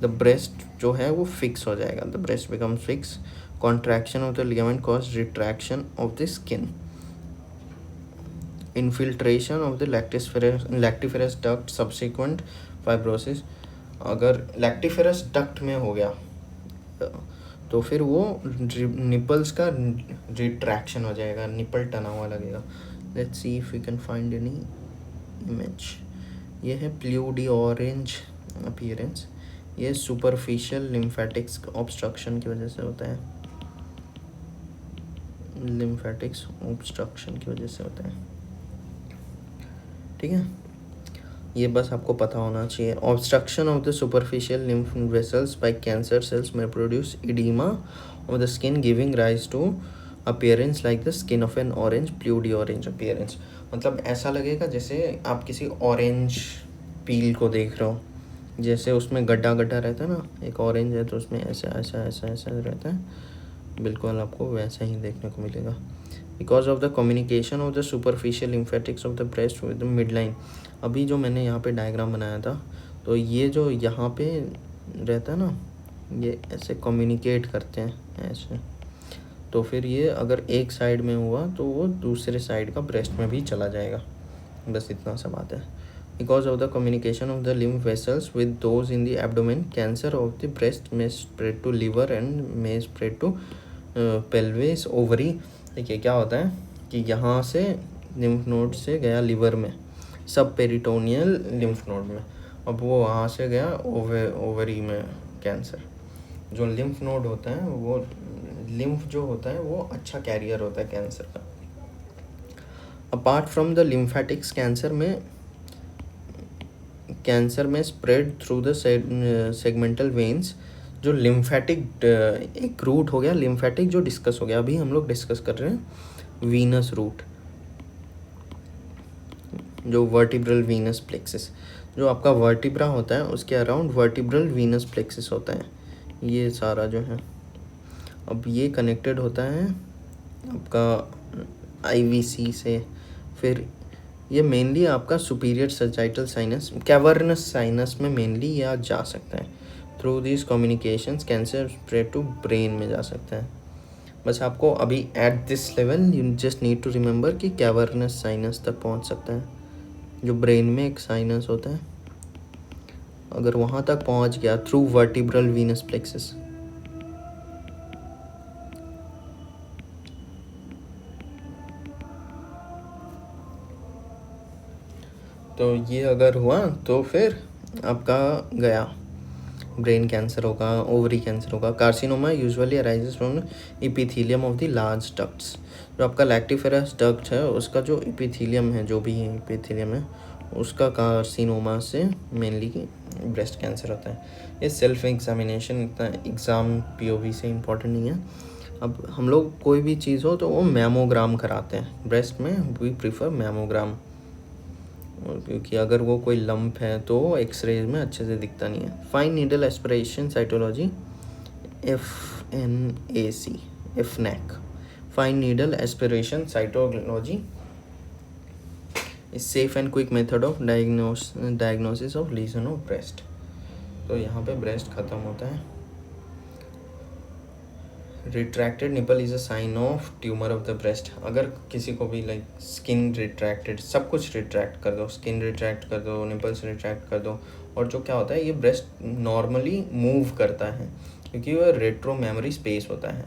द ब्रेस्ट जो है वो फिक्स हो जाएगा, the breast becomes fix. Contraction of the ligament cause retraction of the skin. Infiltration of the lactiferous duct subsequent fibrosis. अगर लैक्टिफेरस डक्ट में हो गया तो फिर वो निपल्स का रिट्रैक्शन हो जाएगा, निपल टना हुआ लगेगा। Let's see if we can find any image. ये है प्लूडी ऑरेंज अपीयरेंस, ये सुपरफिशियल लिम्फेटिक्स ऑब्स्ट्रक्शन की वजह से होता है, लिम्फेटिक्स ऑब्स्ट्रक्शन की वजह से होता है, ठीक है। ये बस आपको पता होना चाहिए। Obstruction of the superficial lymph vessels by cancer cells may produce oedema of the skin giving rise to appearance like the skin of an orange, bloody orange appearance. मतलब ऐसा लगेगा जैसे आप किसी ऑरेंज पील को देख रहे हो, जैसे उसमें गड्ढा गड्ढा रहता है ना, एक ऑरेंज है तो उसमें ऐसा ऐसा ऐसा ऐसा रहता है, बिल्कुल आपको वैसा ही देखने को मिलेगा। Because of the communication of the superficial lymphatics of the breast with the mid line. अभी जो मैंने यहाँ पे डायग्राम बनाया था, तो ये जो यहाँ पे रहता है ना, ये ऐसे कम्युनिकेट करते हैं ऐसे, तो फिर ये अगर एक साइड में हुआ तो वो दूसरे साइड का ब्रेस्ट में भी चला जाएगा। बस इतना सा बात है। Because of the communication of the lymph vessels with those in the abdomen, cancer of the breast में स्प्रेड टू लिवर एंड में स्प्रेड टू पेल्विस, ओवरी। देखिए क्या होता है कि यहाँ से लिम्फ नोड से गया लिवर में, सब पेरिटोनियल लिम्फ नोड में, अब वो वहाँ से गया ओवरी में कैंसर। जो लिम्फ नोड होता है वो लिम्फ जो होता है वो अच्छा कैरियर होता है कैंसर का। Apart from the lymphatics, cancer may spread through the segmental veins. जो लिम्फेटिक एक रूट हो गया, लिम्फेटिक जो डिस्कस हो गया, अभी हम लोग डिस्कस कर रहे हैं वीनस रूट, जो वर्टिब्रल वीनस प्लेक्सिस। जो आपका वर्टिब्रा होता है उसके अराउंड वर्टिब्रल वीनस प्लेक्सिस होता है, ये सारा जो है। अब ये कनेक्टेड होता है आपका आईवीसी से, फिर ये मेनली आपका superior sagittal sinus, cavernous sinus में मेनली ये जा सकता है। Through this communications cancer spread to brain में जा सकता है। बस आपको अभी at this level you just need to remember कि कैवर्नस साइनस तक पहुंच सकता है, जो ब्रेन में एक साइनस होता है, अगर वहाँ तक पहुँच गया थ्रू वर्टिब्रल वीनस प्लेक्सिस। तो ये अगर हुआ तो फिर आपका गया ब्रेन कैंसर होगा, ओवरी कैंसर होगा। Carcinoma usually arises from epithelium of the large ducts. जो आपका लैक्टिफेरस डक्ट है उसका जो इपिथीलियम है, जो भी इपिथीलियम है उसका कार्सिनोमा से मेनली ब्रेस्ट कैंसर होता है। ये सेल्फ एग्जामिनेशन इतना एग्ज़ाम पीओवी से इम्पॉर्टेंट नहीं है। अब हम लोग कोई भी चीज़ हो तो वो मैमोग्राम कराते हैं ब्रेस्ट में, वी प्रीफर मैमोग्राम, क्योंकि अगर वो कोई लंप है तो एक्सरे में अच्छे से दिखता नहीं है। Fine needle aspiration cytology, FNAC, FNAC, fine needle aspiration cytology is safe and quick method of diagnosis of lesion of breast. तो यहाँ पे ब्रेस्ट खत्म होता है। Retracted nipple is a sign of tumour of the breast. अगर किसी को भी लाइक स्किन रिट्रैक्टेड, सब कुछ रिट्रैक्ट कर दो, स्किन रिट्रैक्ट कर दो, निपल्स रिट्रैक्ट कर दो, और जो क्या होता है ये ब्रेस्ट नॉर्मली मूव करता है क्योंकि वो रेट्रो मेमोरी स्पेस होता है।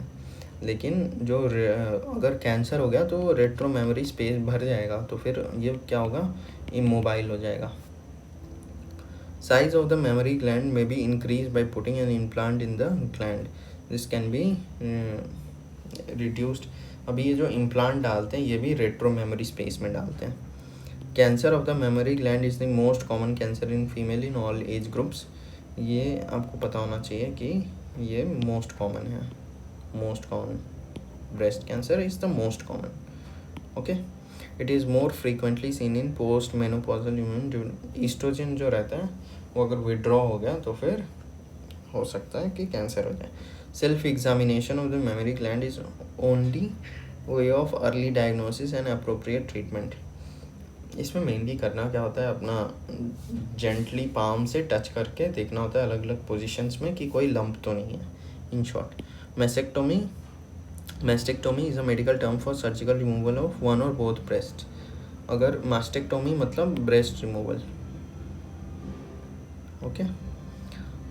लेकिन जो अगर कैंसर हो गया तो रेट्रो मेमोरी स्पेस भर जाएगा, तो फिर ये क्या होगा, इमोबाइल हो जाएगा। Size of the mammary gland may be increase by putting an implant in the gland, this can be reduced. अभी ये जो इम्प्लांट डालते हैं ये भी रेट्रो मेमोरी स्पेस में डालते हैं। Cancer of the mammary gland is the most common cancer in female in all age groups. ये आपको पता होना चाहिए कि ये मोस्ट कॉमन है, most common breast cancer is the most common. Okay, it is more frequently seen in post menopausal human. जो oestrogen जो रहता है वो अगर विड्रॉ हो गया तो फिर हो सकता है कि कैंसर हो जाए। Self examination of the mammary gland is only way of early diagnosis and appropriate treatment. इसमें मेनली करना क्या होता है, अपना जेंटली पाम से टच करके देखना होता है अलग अलग पोजीशंस में कि कोई लंप तो नहीं है। In short, mastectomy is a medical term for surgical removal of one और बोथ ब्रेस्ट। अगर मास्टेक्टोमी मतलब breast removal, okay,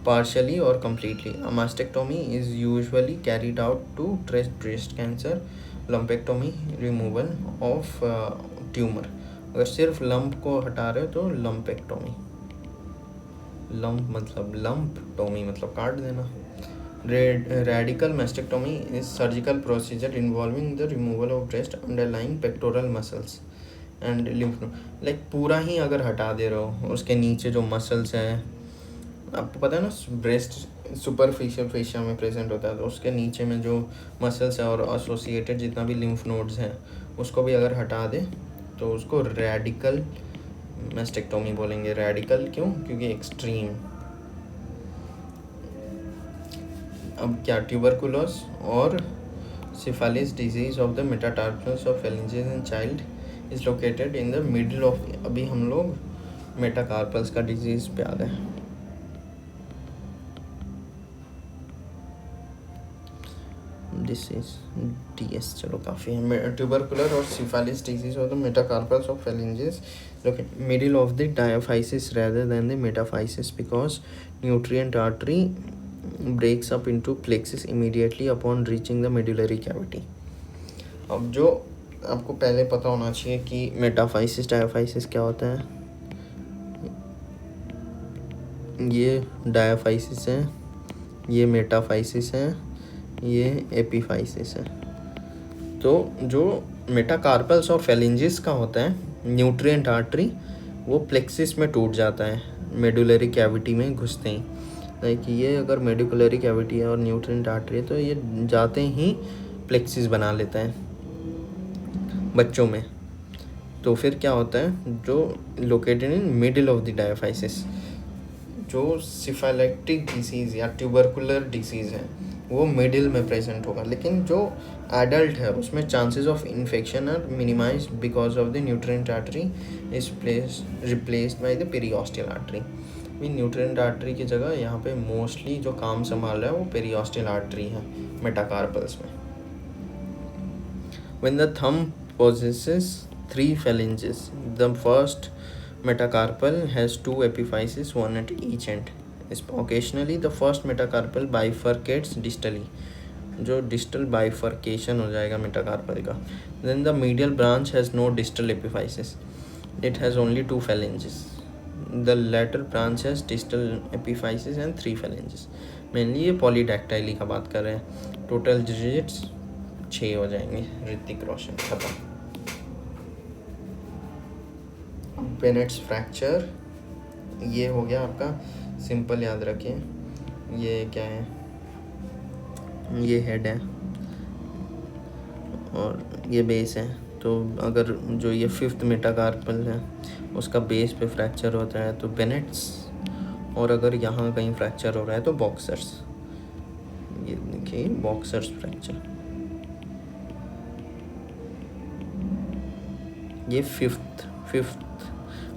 partially or completely. A mastectomy is usually carried out to treat breast cancer. Lumpectomy, removal of tumor. अगर सिर्फ lump को हटा रहे हो तो लंपेक्टोमी, लंप मतलब लंप, टोमी मतलब काट देना। Radical mastectomy is surgical procedure involving the removal of breast underlying pectoral muscles. And lymph node, like पूरा ही अगर हटा दे रहे हो, उसके नीचे जो मसल्स हैं, आपको पता है ना ब्रेस्ट सुपरफिशियल फेशिया में प्रेजेंट होता है, तो उसके नीचे में जो मसल्स हैं और एसोसिएटेड जितना भी लिम्फ नोड्स हैं उसको भी अगर हटा दे तो उसको रेडिकल मेस्टेक्टोमी बोलेंगे। रेडिकल क्यों? क्योंकि एक्सट्रीम। अब क्या, ट्यूबरकुलोस और syphilis disease of the metatarsals of phalanges in child is located in the middle of, अभी हम लोग मेटाकार्पल्स का डिजीज पे आ गए। डिसीज DS, चलो काफ़ी है। ट्यूबरकुलर और syphilis disease of the metacarpals of phalanges middle of the diaphysis rather than the metaphysis because nutrient artery breaks up into plexus immediately upon reaching the medullary cavity। अब जो आपको पहले पता होना चाहिए कि मेटाफाइसिस डायाफाइसिस क्या होता है। ये डायाफाइसिस है, ये मेटाफाइसिस है, ये एपीफाइसिस है। तो जो मेटाकार्पल्स और फेलिंजेस का होता है, न्यूट्रिएंट आर्टरी वो प्लेक्सिस में टूट जाता है मेडुलरी कैविटी में घुसते ही। लाइक ये अगर मेडुलरी कैविटी है और न्यूट्रिएंट आर्टरी है तो ये जाते ही प्लेक्सिस बना लेता है बच्चों में। तो फिर क्या होता है, जो located in middle of the diaphysis, जो सिफाइलेक्टिक डिसीज़ या ट्यूबरकुलर डिसीज़ है वो मिडिल में प्रेजेंट होगा, लेकिन जो एडल्ट है उसमें chances of infection are minimised because of the nutrient artery is replaced by the periosteal artery. Nutrient artery की जगह यहाँ पे मोस्टली जो काम संभाल रहा है वो पेरियोस्टियल आर्टरी है मेटाकार्पल्स में। When the thumb possesses 3 phalanges, the first metacarpal has 2 epiphyses, one at each end. Occasionally, the first metacarpal bifurcates distally, जो distal bifurcation हो जाएगा metacarpal का. Then the medial branch has no distal epiphysis. It has only 2 phalanges. The latter branch has distal epiphysis and 3 phalanges. Mainly ये polydactyly का बात कर रहे हैं. Total digits 6 हो जाएंगे। ऋतिक रोशन, खत्म। बेनेट्स फ्रैक्चर ये हो गया आपका सिंपल, याद रखिए। ये क्या है, ये हेड है और ये बेस है। तो अगर जो ये 5th मेटाकार्पल है उसका बेस पे फ्रैक्चर होता है तो बेनेट्स, और अगर यहाँ कहीं फ्रैक्चर हो रहा है तो बॉक्सर्स। ये देखिए बॉक्सर्स फ्रैक्चर, ये फिफ्थ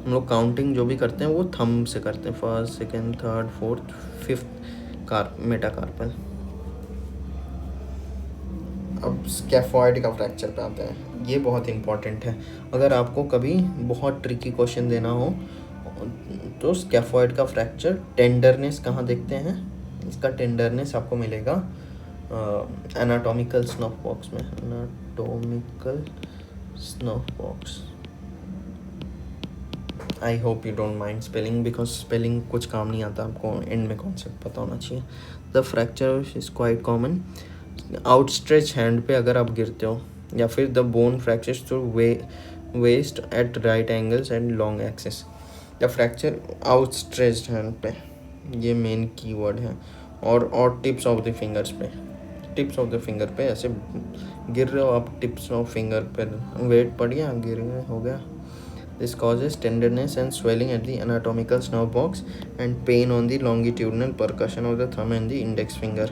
हम लोग काउंटिंग जो भी करते हैं वो थंब से करते हैं, 1st, 2nd, 3rd, 4th, 5th metacarpal. अब स्कैफॉइड का फ्रैक्चर पे आते हैं, ये बहुत इंपॉर्टेंट है। अगर आपको कभी बहुत ट्रिकी क्वेश्चन देना हो तो स्कैफॉइड का फ्रैक्चर टेंडरनेस कहाँ देखते हैं, इसका टेंडरनेस आपको मिलेगा एनाटॉमिकल स्नफ बॉक्स में। Anatomical snuff box, I hope you don't mind spelling, because spelling कुछ काम नहीं आता, आपको एंड में कॉन्सेप्ट पता होना चाहिए। The fracture is quite common outstretch hand पे अगर आप गिरते हो, या फिर the bone fractures through waist at right angles and long axis. The fracture outstretched hand पे, ये मेन कीवर्ड है। और टिप्स ऑफ द फिंगर्स पे, टिप्स ऑफ द फिंगर पे ऐसे गिर रहे हो आप, टिप्स ऑफ फिंगर पर वेट पड़ गया, गिर गए, हो गया। This causes tenderness and swelling at the anatomical nerve box and pain on the longitudinal percussion of the thumb and the index finger.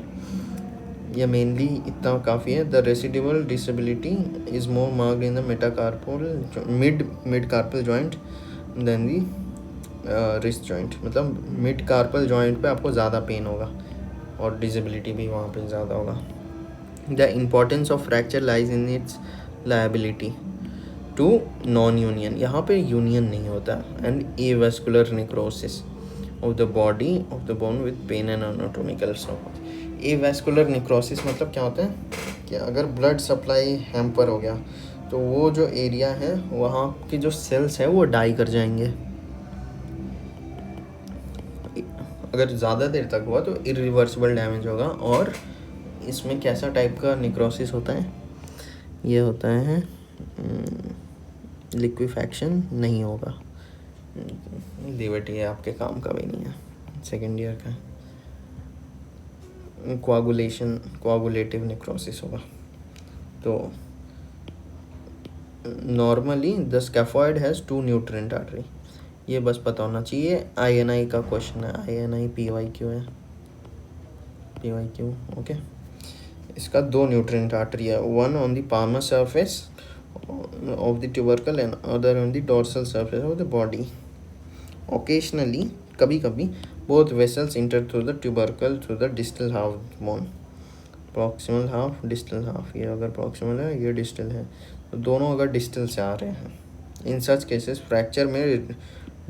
ये मेनली इतना काफ़ी है। The residual disability is more marked in the metacarpal mid carpal joint than the wrist joint. मतलब mid carpal joint पे आपको ज़्यादा pen होगा और डिसेबिलिटी भी वहाँ पे ज़्यादा होगा। The importance of fracture lies in its liability to non union, यहाँ पे यूनियन नहीं होता, and avascular necrosis of the body of the bone with pain and anatomical snuff. Avascular necrosis मतलब क्या होता है कि अगर ब्लड सप्लाई हैम्पर हो गया तो वो जो एरिया है वहाँ के जो सेल्स है वो डाई कर जाएंगे। अगर ज़्यादा देर तक हुआ तो इरिवर्सिबल डैमेज होगा। और इसमें कैसा टाइप का नेक्रोसिस होता है, ये होता है लिक्विफैक्शन नहीं होगा, लिबर्टी ये आपके काम का भी नहीं है, सेकेंड ईयर का। कोआगुलेटिव नेक्रोसिस होगा। तो normally the scaphoid has 2 nutrient artery, ये बस पता होना चाहिए। INI का क्वेश्चन है, INI PYQ है, PYQ ओके। इसका 2 न्यूट्रिएंट आर्टरी है, one on the Palmer surface of the tubercle and other on the dorsal surface of the body. Occasionally, कभी कभी, both vessels inter through the tubercle through the distal half bone, proximal half, distal half. ये अगर proximal है, ये distal है, तो दोनों अगर डिस्टल से आ रहे हैं, इन सच केसेस फ्रैक्चर में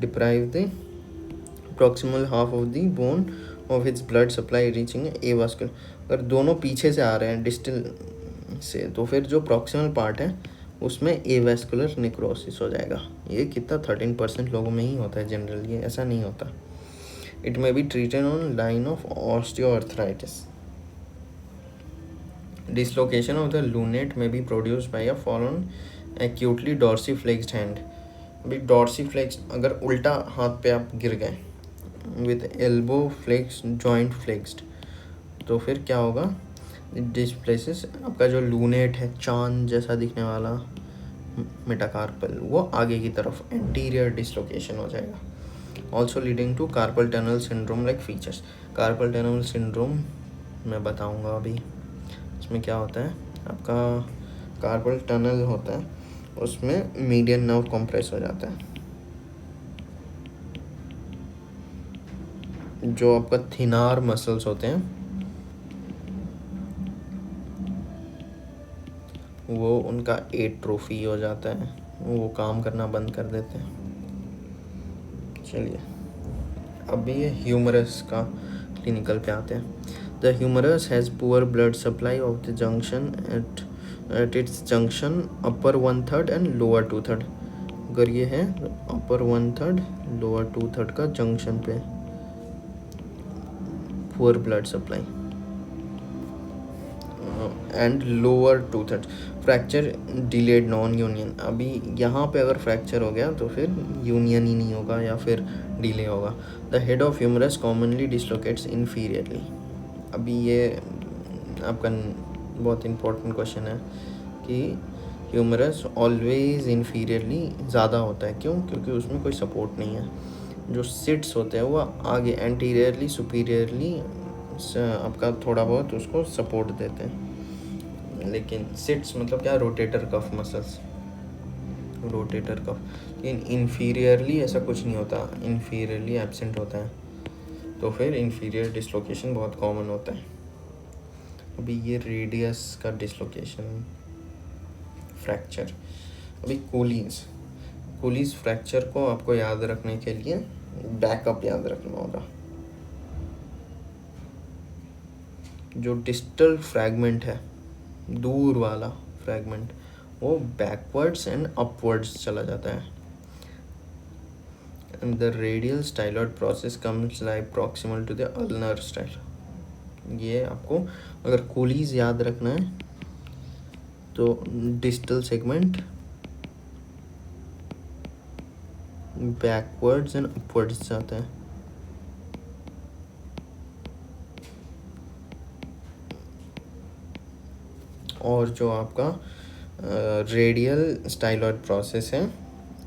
deprive the proximal half of the bone of its blood supply reaching avascular. अगर दोनों पीछे से आ रहे हैं डिस्टल से, तो फिर जो प्रॉक्सिमल पार्ट है उसमें एवास्कुलर नेक्रोसिस हो जाएगा। ये कितना 13% लोगों में ही होता है जनरली, ये ऐसा नहीं होता। It may be treated on line of osteoarthritis. Dislocation of the lunate may be produced by a fall on acutely dorsiflexed hand. अभी डॉर्सीफ्लेक्स्ड, अगर उल्टा हाथ पे आप गिर गए with elbow flex joint flexed, तो फिर क्या होगा, डिस्प्लेसेस आपका जो लूनेट है, चांद जैसा दिखने वाला मेटाकार्पल, वो आगे की तरफ एंटीरियर डिसलोकेशन हो जाएगा। Also leading to carpal tunnel syndrome like features. Carpal tunnel syndrome मैं बताऊंगा अभी। इसमें क्या होता है, आपका कार्पल टनल होता है, उसमें मीडियन नर्व कंप्रेस हो जाता है, जो आपका थिनार मसल्स होते हैं वो उनका एट्रोफी हो जाता है, वो काम करना बंद कर देते हैं। चलिए अभी ये ह्यूमरस का क्लिनिकल पे आते हैं। The humerus has poor blood supply of the junction at its junction upper 1/3 and lower 2/3। अगर ये है अपर 1/3 लोअर 2/3 का जंक्शन पे poor blood supply and lower 2/3 fracture delayed non union. अभी यहाँ पे अगर फ्रैक्चर हो गया तो फिर यूनियन ही नहीं होगा या फिर डिले होगा। The head of humerus commonly dislocates inferiorly. अभी ये आपका बहुत इंपॉर्टेंट क्वेश्चन है कि ह्यूमरस ऑलवेज इन्फीरियरली ज़्यादा होता है, क्यों? क्योंकि उसमें कोई सपोर्ट नहीं है। जो सिट्स होते हैं वो आगे एंटीरियरली सुपीरियरली आपका थोड़ा बहुत उसको सपोर्ट देते हैं, लेकिन सिट्स मतलब क्या, rotator cuff muscles, rotator cuff. लेकिन इन्फीरियरली ऐसा कुछ नहीं होता, इन्फीरियरली एब्सेंट होता है, तो फिर इन्फीरियर डिसलोकेशन बहुत कॉमन होता है। अभी ये रेडियस का डिसलोकेशन फ्रैक्चर। अभी कूलीज फ्रैक्चर को आपको याद रखने के लिए बैकअप याद रखना होगा। जो डिस्टल फ्रैगमेंट है, दूर वाला फ्रैगमेंट, वो बैकवर्ड्स एंड अपवर्ड्स चला जाता है। And the radial styloid process comes like proximal to the ulnar style. ये आपको अगर कूलीज याद रखना है तो distal segment backwards and upwards जाता है। और जो आपका रेडियल स्टाइलॉइड प्रोसेस है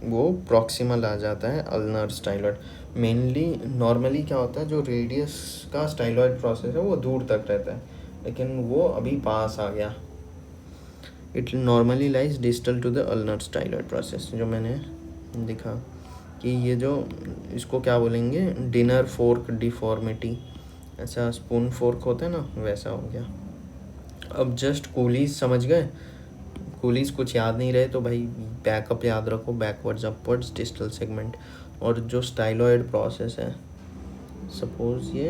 वो प्रॉक्सिमल आ जाता है अल्नर स्टाइलॉइड। मेनली नॉर्मली क्या होता है, जो रेडियस का स्टाइलॉइड प्रोसेस है वो दूर तक रहता है, लेकिन वो अभी पास आ गया। It normally lies distal to the ulnar styloid process. जो मैंने दिखा कि ये जो इसको क्या बोलेंगे, डिनर फोर्क डिफॉर्मिटी, ऐसा स्पून फोर्क होता है ना, वैसा हो गया। अब जस्ट कूलीज समझ गए, कूलीज कुछ याद नहीं रहे तो भाई बैकअप याद रखो, बैकवर्ड्स अपवर्ड्स डिस्टल सेगमेंट। और जो स्टाइलॉइड प्रोसेस है, सपोज ये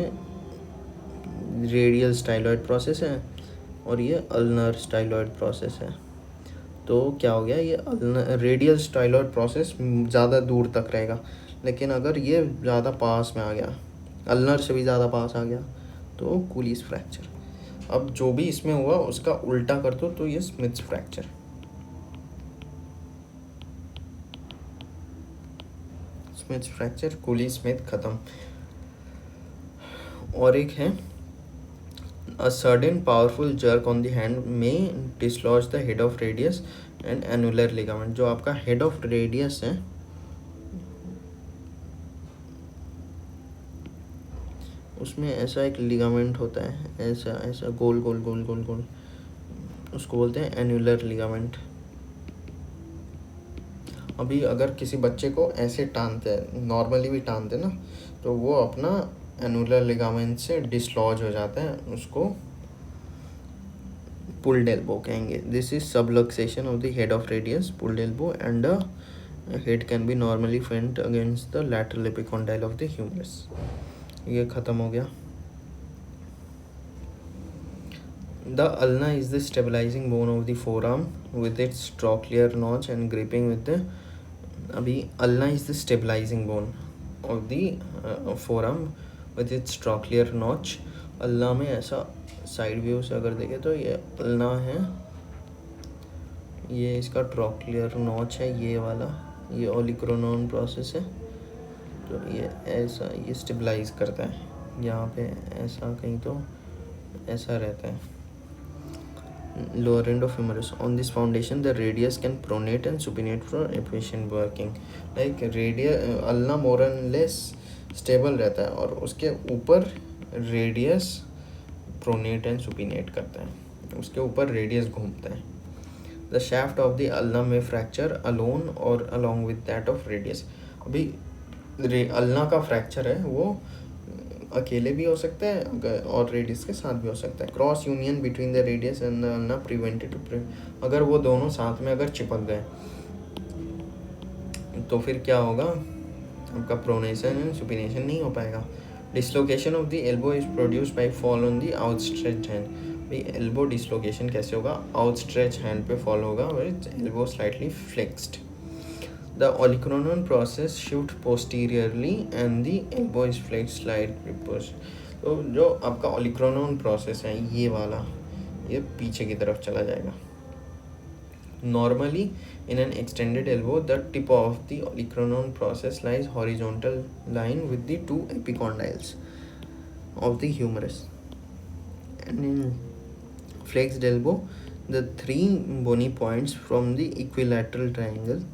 रेडियल स्टाइलॉइड प्रोसेस है और ये अल्नर स्टाइलॉइड प्रोसेस है, तो क्या हो गया, ये रेडियल स्टाइलॉइड प्रोसेस ज़्यादा दूर तक रहेगा, लेकिन अगर ये ज़्यादा पास में आ गया, अल्नर से भी ज़्यादा पास आ गया, तो कूलीज फ्रैक्चर। अब जो भी इसमें हुआ उसका उल्टा कर दो तो ये Smiths fracture. Smith fracture, coolie Smith खत्म। और एक है a sudden powerful jerk on the hand may dislodge the head of radius and annular ligament। जो आपका head of radius है उसमें ऐसा एक लिगामेंट होता है, ऐसा ऐसा गोल गोल गोल गोल गोल, उसको बोलते हैं एन्युलर लिगामेंट। अभी अगर किसी बच्चे को ऐसे टानते हैं, नॉर्मली भी टानते ना, तो वो अपना एन्युलर लिगामेंट से डिसलॉज हो जाता है, उसको पुल्ड एल्बो कहेंगे। This is subluxation of the head of radius, pulled elbow, and head can be normally felt against the lateral epicondyle of the humerus. ये खत्म हो गया। The ulna is the stabilizing bone of the forearm with its trochlear notch and gripping with the, अभी ulna is the stabilizing bone of the forearm with its trochlear notch। ulna में ऐसा side view से अगर देखें तो ये ulna है, ये इसका ट्रॉक्लियर नॉच है, ये वाला, ये ओलिक्रोनोन प्रोसेस है, तो ये ऐसा ये स्टेबलाइज करता है। यहाँ पे ऐसा कहीं तो ऐसा रहता है। lower end of humerus, on this foundation the radius can pronate and supinate for efficient working। like radius ulna more and less stable रहता है और उसके ऊपर रेडियस प्रोनेट एंड सुपिनेट करता है, उसके ऊपर रेडियस घूमता है। The shaft of the ulna में फ्रैक्चर अलोन और along with that of radius. अभी अल्ना का फ्रैक्चर है वो अकेले भी हो सकता है और रेडियस के साथ भी हो सकता है। Cross union between the radius and the ulna prevented, अगर वो दोनों साथ में अगर चिपक गए तो फिर क्या होगा, आपका प्रोनेशन एंड सुपिनेशन नहीं हो पाएगा। Dislocation of the elbow is produced by fall on the outstretched hand. भाई एल्बो डिसलोकेशन कैसे होगा, आउटस्ट्रेच्ड हैंड पे फॉल होगा with elbow slightly flexed. The olecranon process shift posteriorly and the elbow is flexed slightly post। तो जो आपका olecranon process है ये वाला, ये पीछे की तरफ चला जाएगा। Normally in an extended elbow the tip of the olecranon process lies horizontal line with the two epicondyles of the humerus, and in flexed elbow the three bony points from the equilateral triangle,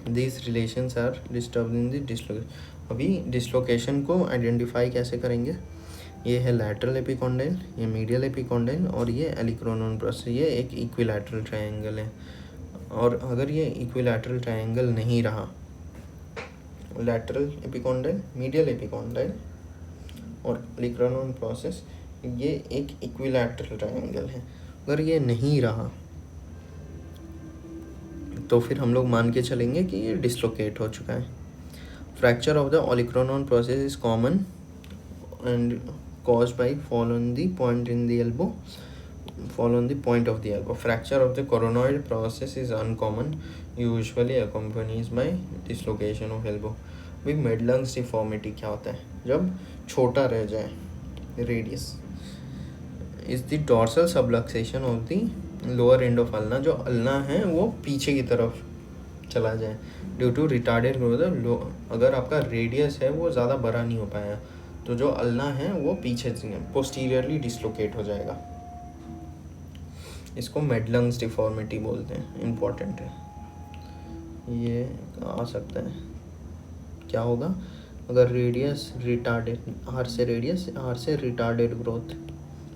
these relations are disturbed in the dislocation। अभी dislocation को identify कैसे करेंगे, ये है lateral epicondyle, ये medial epicondyle और ये एलिक्रोनोन process, ये एक इक्विलैटरल ट्रायंगल है। और अगर ये इक्विलैटरल ट्रायंगल नहीं रहा, लैटरल एपिकॉन्डाइल, मीडियल एपिकॉन्डाइल और एलिक्रोनोन प्रोसेस, ये एक इक्विलैटरल ट्रायंगल है, अगर ये नहीं रहा तो फिर हम लोग मान के चलेंगे कि ये डिसलोकेट हो चुका है। Fracture of the olecranon process is common and caused by fall on the point in the elbow, fall on the point of the elbow। fracture of the coronoid process is uncommon, usually accompanies by dislocation of elbow। भाई मेडलंग्स deformity क्या होता है, जब छोटा रह जाए radius. Is the dorsal subluxation of the lower end of ulna, जो ulna है वो पीछे की तरफ चला जाए ड्यू टू रिटार्डेड ग्रोथ। अगर आपका रेडियस है वो ज़्यादा बड़ा नहीं हो पाया तो जो अल्ना है वो पीछे पोस्टीरियरली डिसलोकेट हो जाएगा। इसको मेडलंग्स डिफॉर्मिटी बोलते हैं, इम्पॉर्टेंट है ये, आ सकता है। क्या होगा अगर रेडियस रिटार्डेड, आर से रेडियस, आर से रिटार्डेड ग्रोथ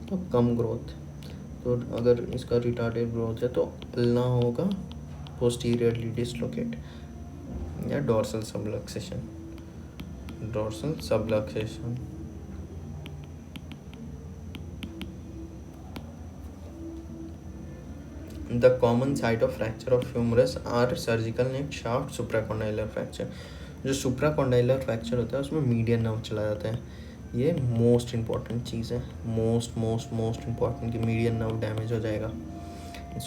तो कम ग्रोथ, तो अगर इसका रिटार्डेड ग्रोथ है तो अल्ना होगा पोस्टीरियरली डिसलोकेट या dorsal subluxation, dorsal subluxation. The common site of fracture of humerus are surgical neck shaft supracondylar fracture। जो supracondylar fracture होता है उसमें मीडियन नर्व चला जाता है, ये मोस्ट इम्पॉर्टेंट चीज़ है, मोस्ट इम्पॉर्टेंट कि मीडियन नर्व डैमेज हो जाएगा।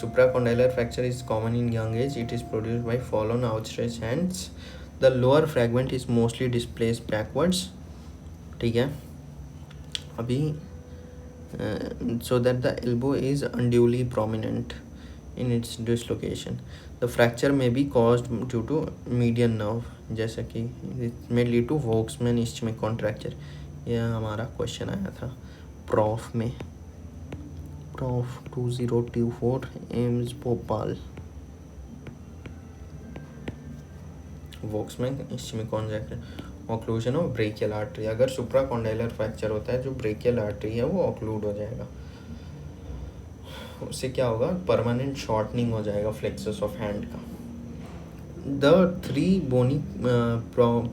supracondylar fracture is common in young age, it is produced by fall on outstretched hands, the lower fragment is mostly displaced backwards। ठीक है, अभी so that the elbow is unduly prominent, in its dislocation. The fracture may be caused due to median nerve, जैसा कि it may lead to Volkmann ischemic contracture. यह हमारा question आया था prof में, prof 2024 AIIMS Bhopal. Volkmann ischemic contracture, occlusion of brachial artery. अगर supracondylar fracture होता है, जो ब्रेकियल आर्टरी है वो ऑक्लूड हो जाएगा, उससे क्या होगा, परमानेंट शॉर्टनिंग हो जाएगा फ्लेक्सस ऑफ हैंड का. The 3 bony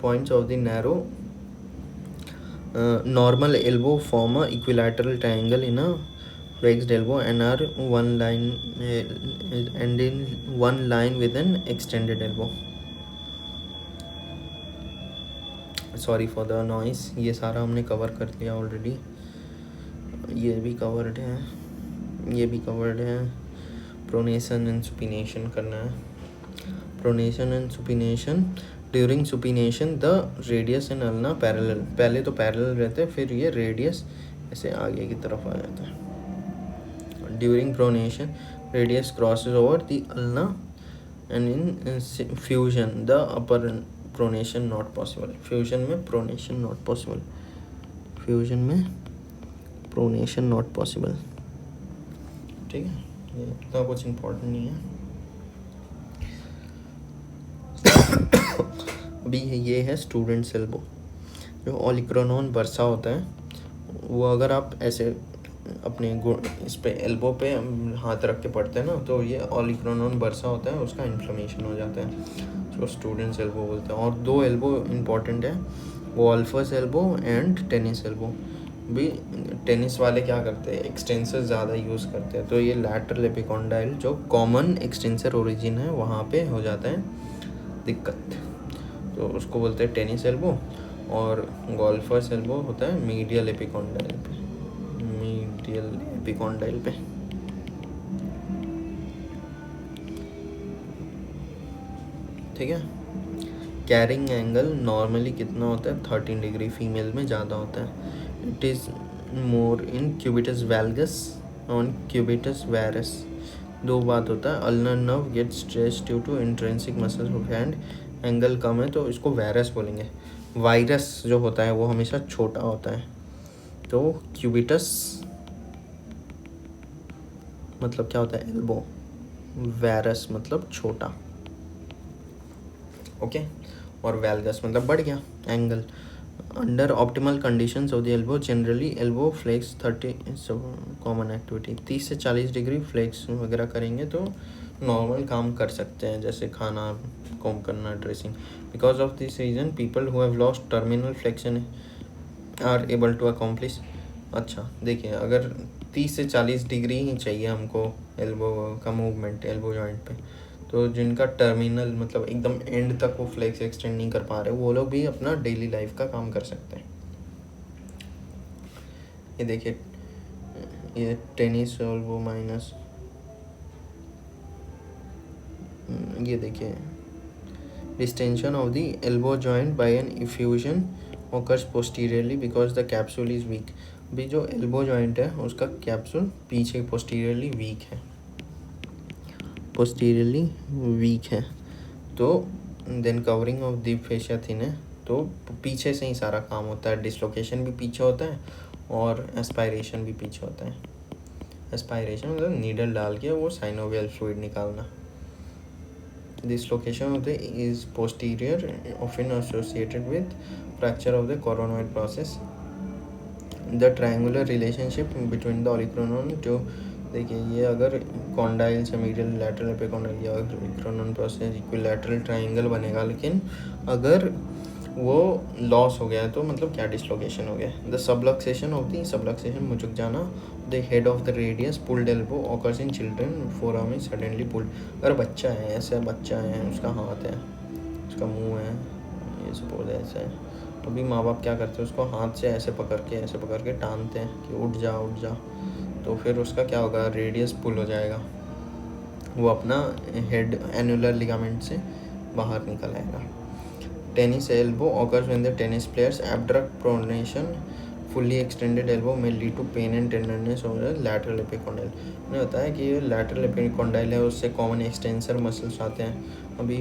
points of the narrow normal elbow form a equilateral triangle in a flexed elbow and are one line and in one line with an extended elbow. Sorry for the noise. ये सारा हमने cover कर लिया already. ये भी covered है, ये भी कवर्ड है. प्रोनेशन एंड सुपिनेशन करना है. Pronation and supination. During supination the radius and ulna parallel. पहले तो पैरेलल रहते हैं, फिर ये रेडियस ऐसे आगे की तरफ आ जाता है. During pronation radius crosses over the ulna and in fusion the upper pronation not possible. Fusion में प्रोनेशन नॉट पॉसिबल. फ्यूजन में प्रोनेशन नॉट पॉसिबल. ठीक है, ये इतना कुछ इम्पोर्टेंट नहीं है. अभी ये है स्टूडेंट्स एल्बो. जो ओलिक्रोनॉन बर्सा होता है, वो अगर आप ऐसे अपने इस पे एल्बो पे हाथ रख के पढ़ते हैं ना, तो ये ओलिक्रोनॉन बर्सा होता है, उसका इन्फ्लेमेशन हो जाता है, जो स्टूडेंट्स एल्बो बोलते हैं. और 2 एल्बो इम्पॉर्टेंट है, वो अल्फस एल्बो एंड टेनिस एल्बो. भी टेनिस वाले क्या करते हैं, एक्सटेंसर ज़्यादा यूज़ करते हैं, तो ये लैटरल एपिकॉन्डाइल जो कॉमन एक्सटेंसर ओरिजिन है वहाँ पे हो जाता है दिक्कत, तो उसको बोलते हैं टेनिस एल्बो. और गोल्फर्स एल्बो होता है मीडियल एपिकॉन्डाइल पे, मीडियल एपिकॉन्डाइल पे. ठीक है. कैरिंग एंगल नॉर्मली कितना होता है, 13 डिग्री. फीमेल में ज़्यादा होता है. It is more in cubitus valgus on cubitus varus. 2 बात होता है, ulnar nerve get stress due to intrinsic muscles of hand. Angle कम है तो इसको वैरस बोलेंगे. वायरस जो होता है वो हमेशा छोटा होता है, तो क्यूबिटस मतलब क्या होता है, एल्बो. वैरस मतलब छोटा. ओके. और वैल्गस मतलब बढ़ गया angle. Under optimal conditions of the elbow generally elbow flex 30 common activity. 30 से 40 डिग्री फ्लेक्स वगैरह करेंगे तो नॉर्मल काम कर सकते हैं, जैसे खाना, कॉम करना, dressing. Because of this reason people who have lost terminal flexion are able to accomplish. अच्छा देखिए, अगर 30 से 40 डिग्री ही चाहिए हमको एल्बो का मूवमेंट एल्बो जॉइंट पे, तो जिनका टर्मिनल मतलब एकदम एंड तक वो फ्लेक्स एक्सटेंड नहीं कर पा रहे, वो लोग भी अपना डेली लाइफ का काम कर सकते हैं. ये देखिए, ये टेनिस एल्बो माइनस, ये देखिए, distension of the elbow joint by an effusion occurs posteriorly because the capsule is weak. भी जो एल्बो जॉइंट है उसका कैप्सूल पीछे पोस्टीरियरली वीक है, पोस्टीरियरली वीक है. तो then covering of the fascia thin है, तो पीछे से ही सारा काम होता है. डिसलोकेशन भी पीछे होता है और एस्पायरेशन भी पीछे होता है. एस्पायरेशन मतलब नीडल डाल के वो साइनोवियल फ्लूइड निकालना. Dislocation of the is posterior, often associated with fracture of the coronoid process. The triangular relationship between the olecranon जो देखिए, ये अगर कॉन्डाइल से मीडियल लैटरल एपिकॉन्डाइल या ओलेक्रानोन प्रोसेस इक्विलैटरल ट्राइंगल बनेगा, लेकिन अगर वो लॉस हो गया है तो मतलब क्या डिसलोकेशन हो गया. The subluxation of the subluxation में झुक जाना. The head of the radius pulled elbow occurs in children. Forearm is suddenly pulled. अगर बच्चा है, ऐसा बच्चा है, उसका हाथ है, उसका मुंह है, ये सपोज ऐसा है, तो भी माँ बाप क्या करते हैं, उसको हाथ से ऐसे पकड़ के टानते हैं कि उठ जा. तो फिर उसका क्या होगा, रेडियस पुल हो जाएगा, वो अपना हेड एनुलर लिगामेंट से बाहर निकल आएगा. Tennis elbow occurs when the tennis player's abduct pronation fully extended elbow may lead to pain and tenderness और लैटरल एपिकॉन्डाइल। मैंने बताया कि ये लैटरल एपिकॉन्डाइल है, उससे कॉमन एक्सटेंसर मसल्स आते हैं। अभी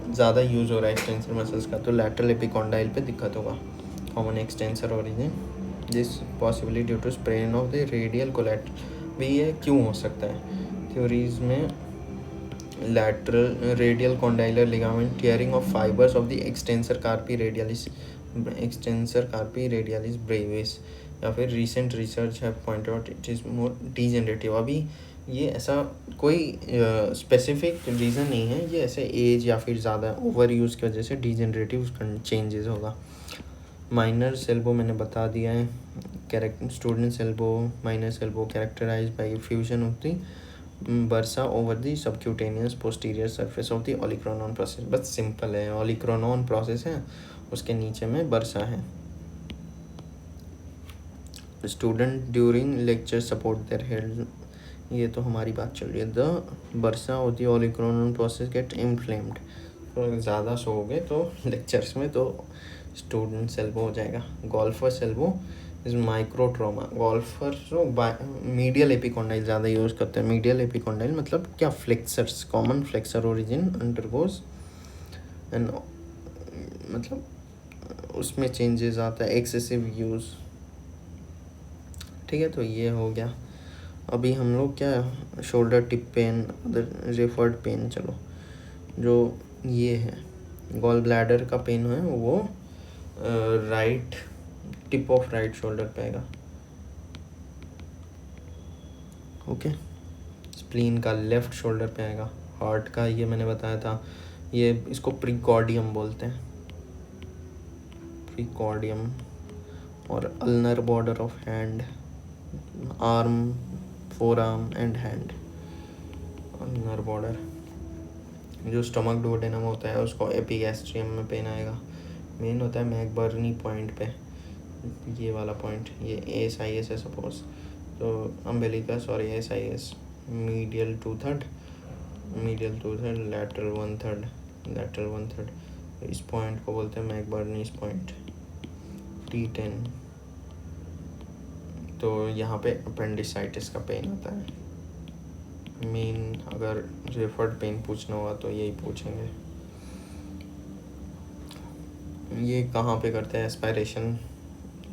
ज़्यादा यूज़ हो रहा है एक्सटेंसर मसल्स का, तो लैटरल एपिकॉन्डाइल पे दिक्कत होगा। Common extensor origin this possibly due to sprain of the radial collateral. भी ये क्यों हो सकता है? थ्योरीज में lateral radial condylar ligament tearing of fibers of the extensor carpi radialis brevis, या फिर recent research have pointed out it is more degenerative। अभी ये ऐसा कोई स्पेसिफिक रीज़न नहीं है, ये ऐसे एज या फिर ज़्यादा ओवर यूज़ की वजह से डिजेनरेटिव चेंजेस होगा। माइनर एल्बो मैंने बता दिया है। Students elbow, miner elbow characterised by fusion of the bursa over the subcutaneous posterior surface of the olecranon process. बस सिंपल है, ओलिक्रोनॉन प्रोसेस है, उसके नीचे में बर्सा है। Student during lecture support their head, ये तो हमारी बात चल रही है। द बर्सा और the olecranon process get inflamed, तो ज़्यादा सोओगे तो लेक्चर्स में तो स्टूडेंट्स एल्बो हो जाएगा। Golfer's elbow is micro trauma. Golfer जो मीडियल एपिकॉन्डाइल ज़्यादा यूज़ करते हैं। मीडियल एपिकॉन्डाइल मतलब क्या? Flexors, common flexor origin undergoes and, मतलब उसमें चेंजेस आता है, एक्सेसिव यूज़। ठीक है, तो ये हो गया। अभी हम लोग क्या, shoulder tip pain, referred pain, चलो जो ये है गॉल ब्लैडर का पेन है वो right tip of right shoulder पे आएगा। ओके, स्प्लीन का लेफ्ट शोल्डर पे आएगा। हार्ट का ये मैंने बताया था, ये इसको प्रीकॉर्डियम बोलते हैं, प्रीकॉर्डियम। और ulnar border of hand, arm, four arm and hand, ulnar border. जो स्टमक डुओडेनम होता है उसको एपिगैस्ट्रियम में पेन आएगा। मेन होता है मैकबर्नी पॉइंट पे, ये वाला पॉइंट, ये ASIS है सपोज, तो अम्बेलिकस और ASIS, मीडियल 2/3, लैटरल 1/3, इस पॉइंट को बोलते हैं मैकबर्नीज पॉइंट, T10। तो यहाँ पे अपेंडिसाइटिस का पेन होता है। मेन अगर रेफर्ड पेन पूछना होगा तो यही पूछेंगे। ये कहाँ पे करते हैं एस्पायरेशन,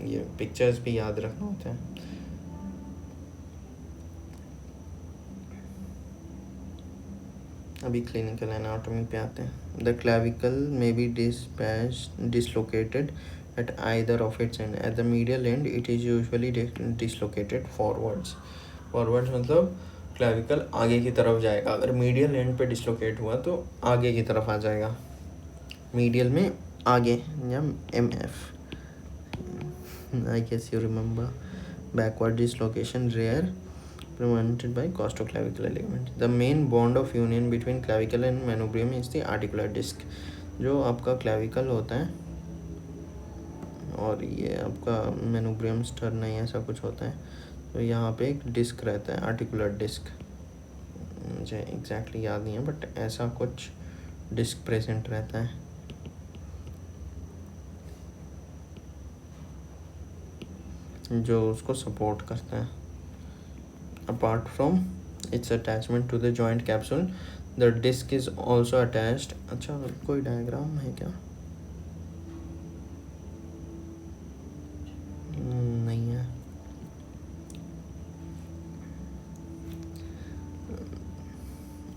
ये पिक्चर्स भी याद रखना होता है। अभी क्लिनिकल एनाटॉमी पे आते हैं। The clavicle may be dislocated at either of its end. At the medial end it is usually dislocated forwards मतलब क्लैविकल आगे की तरफ जाएगा। अगर मीडियल एंड पे डिसलोकेट हुआ तो आगे की तरफ आ जाएगा, मीडियल में आगे, या MF। I guess you remember backward dislocation rare, prevented by costoclavicular ligament. The main bond of union between clavicle and manubrium is the articular disc। जो आपका क्लैविकल होता है और ये आपका मेनुब्रियम स्टर्ना ऐसा कुछ होता है, तो यहाँ पे एक डिस्क रहता है, आर्टिकुलर डिस्क, मुझे एग्जैक्टली याद नहीं है बट ऐसा कुछ डिस्क प्रेजेंट रहता है। जो उसको सपोर्ट करता है। Apart from its attachment to the joint capsule the disc is also attached. अच्छा, कोई डायग्राम है क्या? नहीं है।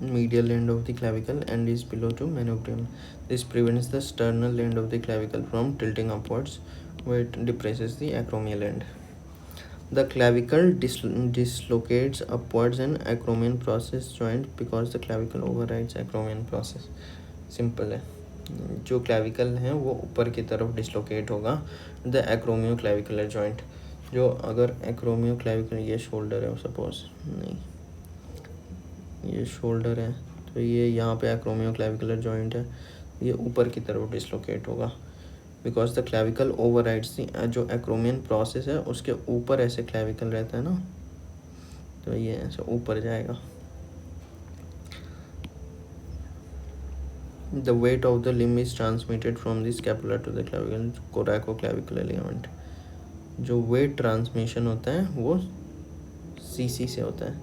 Medial end of the clavicle and is below to manubrium. This prevents the sternal end of the clavicle from tilting upwards, where it depresses the acromial end. The clavicle dislocates upwards and acromion process joint because the clavicle overrides acromion process. Simple है, जो clavicle है वो ऊपर की तरफ dislocate होगा the acromioclavicular joint। जो अगर acromioclavicular, ये शोल्डर है सपोज, नहीं ये शोल्डर है, तो ये यहाँ पे acromioclavicular joint है, ये ऊपर की तरफ डिसलोकेट होगा बिकॉज द क्लैविकल ओवरराइड्स दी। जो एक्रोमियन प्रोसेस है उसके ऊपर ऐसे क्लैविकल रहता है ना, तो ये ऐसे ऊपर जाएगा। The weight of the limb is transmitted from the scapula to the clavicle coracoclavicular ligament. जो वेट ट्रांसमिशन होता है वो सीसी से होता है,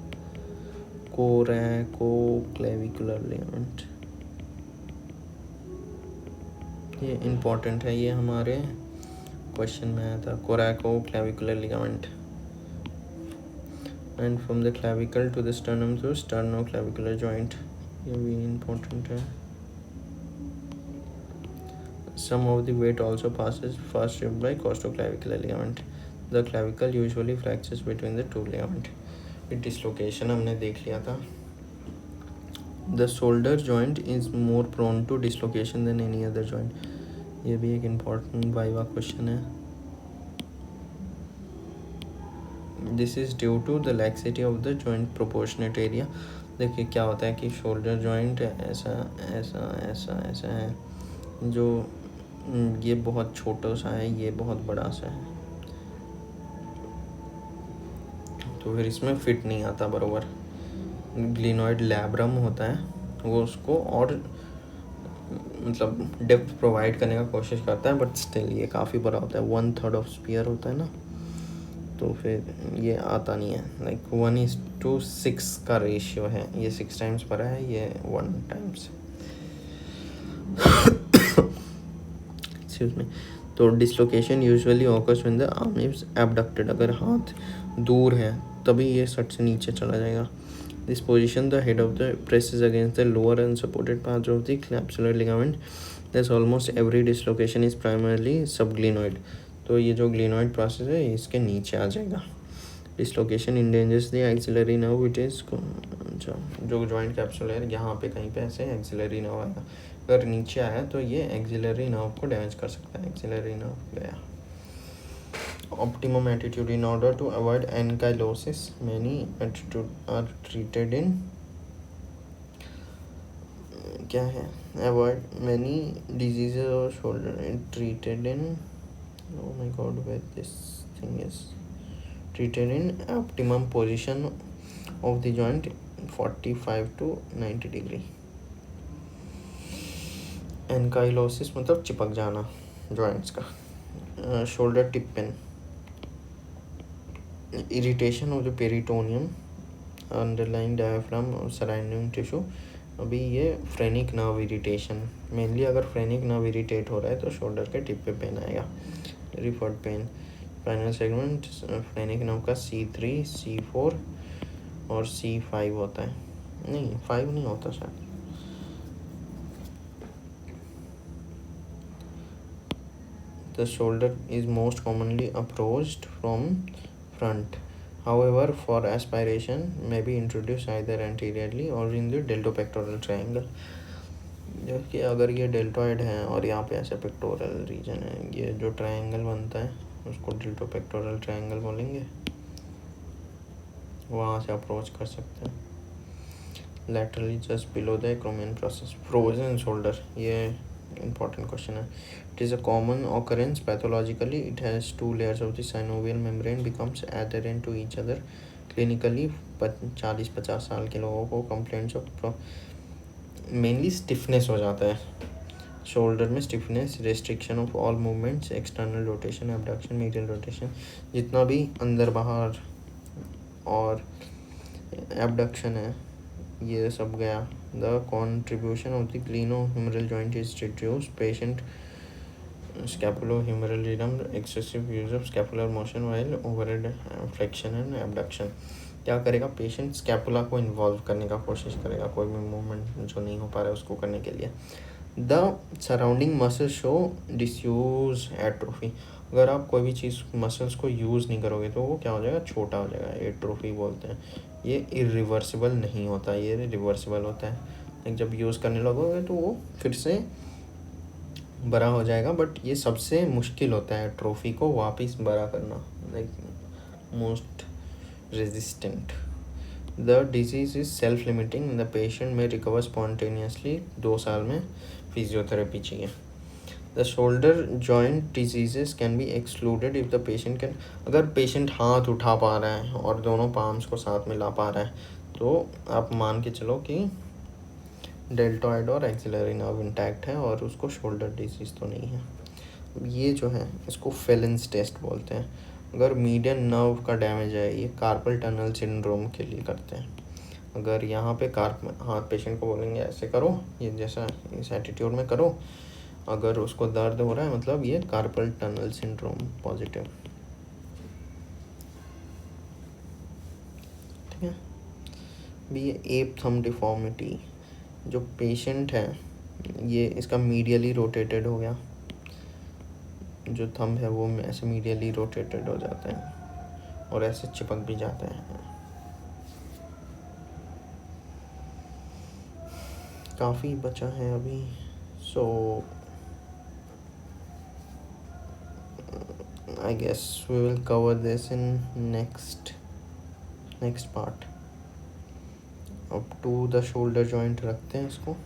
कोरैकोक्लेविकुलर लिगामेंट। ये इम्पोर्टेंट है, ये हमारे क्वेश्चन में आया था, coracoclavicular ligament. And from the clavicle to the sternum through sternoclavicular joint, ये भी इम्पोर्टेंट है। Some of the weight also passes first by costoclavicular ligament. The clavicle usually fractures between the two ligaments. Dislocation हमने देख लिया था। The shoulder joint is more prone to dislocation than any other joint. ये भी एक important viva question है। This is due to the laxity of the joint proportionate area. देखिए क्या होता है कि शोल्डर जॉइंट ऐसा ऐसा ऐसा ऐसा है, जो ये बहुत छोटा सा है, ये बहुत बड़ा सा है, तो फिर इसमें फिट नहीं आता बरोबर। ग्लिनोइड लैब्रम होता है, वो उसको और मतलब डेप्थ प्रोवाइड करने का कोशिश करता है, बट स्टिल ये काफ़ी बड़ा होता है, 1/3 ऑफ स्पीयर होता है ना, तो फिर ये आता नहीं है। लाइक 1:6 का रेशियो है, ये 6 टाइम्स बड़ा है, ये 1 टाइम्स। Excuse me. तो dislocation usually occurs when the arm is abducted, अगर हाथ दूर है तभी ये सट से नीचे चला जाएगा। This position the head of the presses against the lower unsupported part of the capsular ligament, thus almost every dislocation is primarily subglenoid. तो ये जो ग्लिनोइड प्रोसेस है इसके नीचे आ जाएगा। Dislocation endangers the axillary nerve, it is जो joint capsule है यहाँ पे कहीं पे ऐसे एक्सिलरी नर्व आएगा, अगर नीचे आया तो ये एक्सिलरी नर्व को डैमेज कर सकता है। एक्सिलरी नर्व गया। Optimum attitude in order to avoid ankylosis, many attitude are treated in, क्या है, अवॉइड मेनी डिजीजेज और shoulder treated in, oh my god where this thing is, treated in optimum position of the joint 45 to 90 degree। Ankylosis मतलब चिपक जाना joints का। Shoulder tip pain, irritation of the peritoneum underlying diaphragm और surrounding tissue. अभी ये phrenic nerve irritation, mainly अगर phrenic nerve irritate हो रहा है तो शोल्डर के टिप पे पेन आएगा। Referred pain, spinal segment phrenic nerve का C3, C4 और C5 होता है, नहीं 5 नहीं होता शायद। The shoulder is most commonly approached from front. However, for aspiration may be introduced either anteriorly or in the deltopectoral triangle. जबकि अगर ये डेल्टोइड है और यहाँ पे ऐसे पेक्टोरल रीजन है, ये जो ट्रायंगल बनता है उसको डेल्टोपेक्टोरल ट्रायंगल बोलेंगे, वहाँ से अप्रोच कर सकते हैं। Laterally just below the acromion process. Frozen shoulder, ये important question है। It is a common occurrence pathologically. It has 2 layers of the synovial membrane becomes adherent to each other. Clinically 40-50 साल के लोगों को complaints of mainly stiffness हो जाता है। Shoulder में stiffness, restriction of all movements, external rotation, abduction, medial rotation, जितना भी अंदर बाहर और एबडक्शन है ये सब गया। The contribution of the glenohumeral joint is reduce, patient scapulohumeral rhythm, excessive use of scapular motion while overhead flexion and abduction। क्या करेगा, पेशेंट स्कैपुला को इन्वॉल्व करने का कोशिश करेगा, कोई भी मूवमेंट जो नहीं हो पा रहा है उसको करने के लिए। The surrounding muscle show disuse atrophy, अगर आप कोई भी चीज़ मसल्स को यूज़ नहीं करोगे तो वो क्या हो जाएगा, छोटा हो जाएगा, एट्रोफी बोलते हैं। ये इरिवर्सिबल नहीं होता, ये रिवर्सिबल होता है। जब यूज़ करने लगोगे तो वो फिर से बड़ा हो जाएगा, बट ये सबसे मुश्किल होता है एट्रोफी को वापस बड़ा करना, like most resistant. The disease is self limiting, the patient में रिकवर स्पॉन्टेनियसली, 2 साल में फिजियोथेरेपी चाहिए। The shoulder joint diseases can be excluded if the patient can, अगर पेशेंट हाथ उठा पा रहा है और दोनों पाम्स को साथ में ला पा रहा है तो आप मान के चलो कि डेल्टॉइड और एक्सिलरी नर्व इंटैक्ट है और उसको शोल्डर डिजीज तो नहीं है। ये जो है इसको फेलेंस टेस्ट बोलते हैं। अगर मीडियन नर्व का डैमेज है, ये कार्पल टनल सिंड्रोम के लिए करते हैं। अगर यहाँ पे हाँ पेशेंट को बोलेंगे ऐसे करो, ये जैसा इस एटीट्यूड में करो, अगर उसको दर्द हो रहा है मतलब ये कार्पल टनल सिंड्रोम पॉजिटिव। ठीक है। भी ये एप थंब डिफॉर्मिटी, जो पेशेंट है ये इसका मीडियली रोटेटेड हो गया, जो थंब है वो ऐसे मीडियली रोटेटेड हो जाता है और ऐसे चिपक भी जाता है। काफ़ी बचा है अभी, so I guess we will cover this in next part. अब टू द शोल्डर जॉइंट रखते हैं इसको।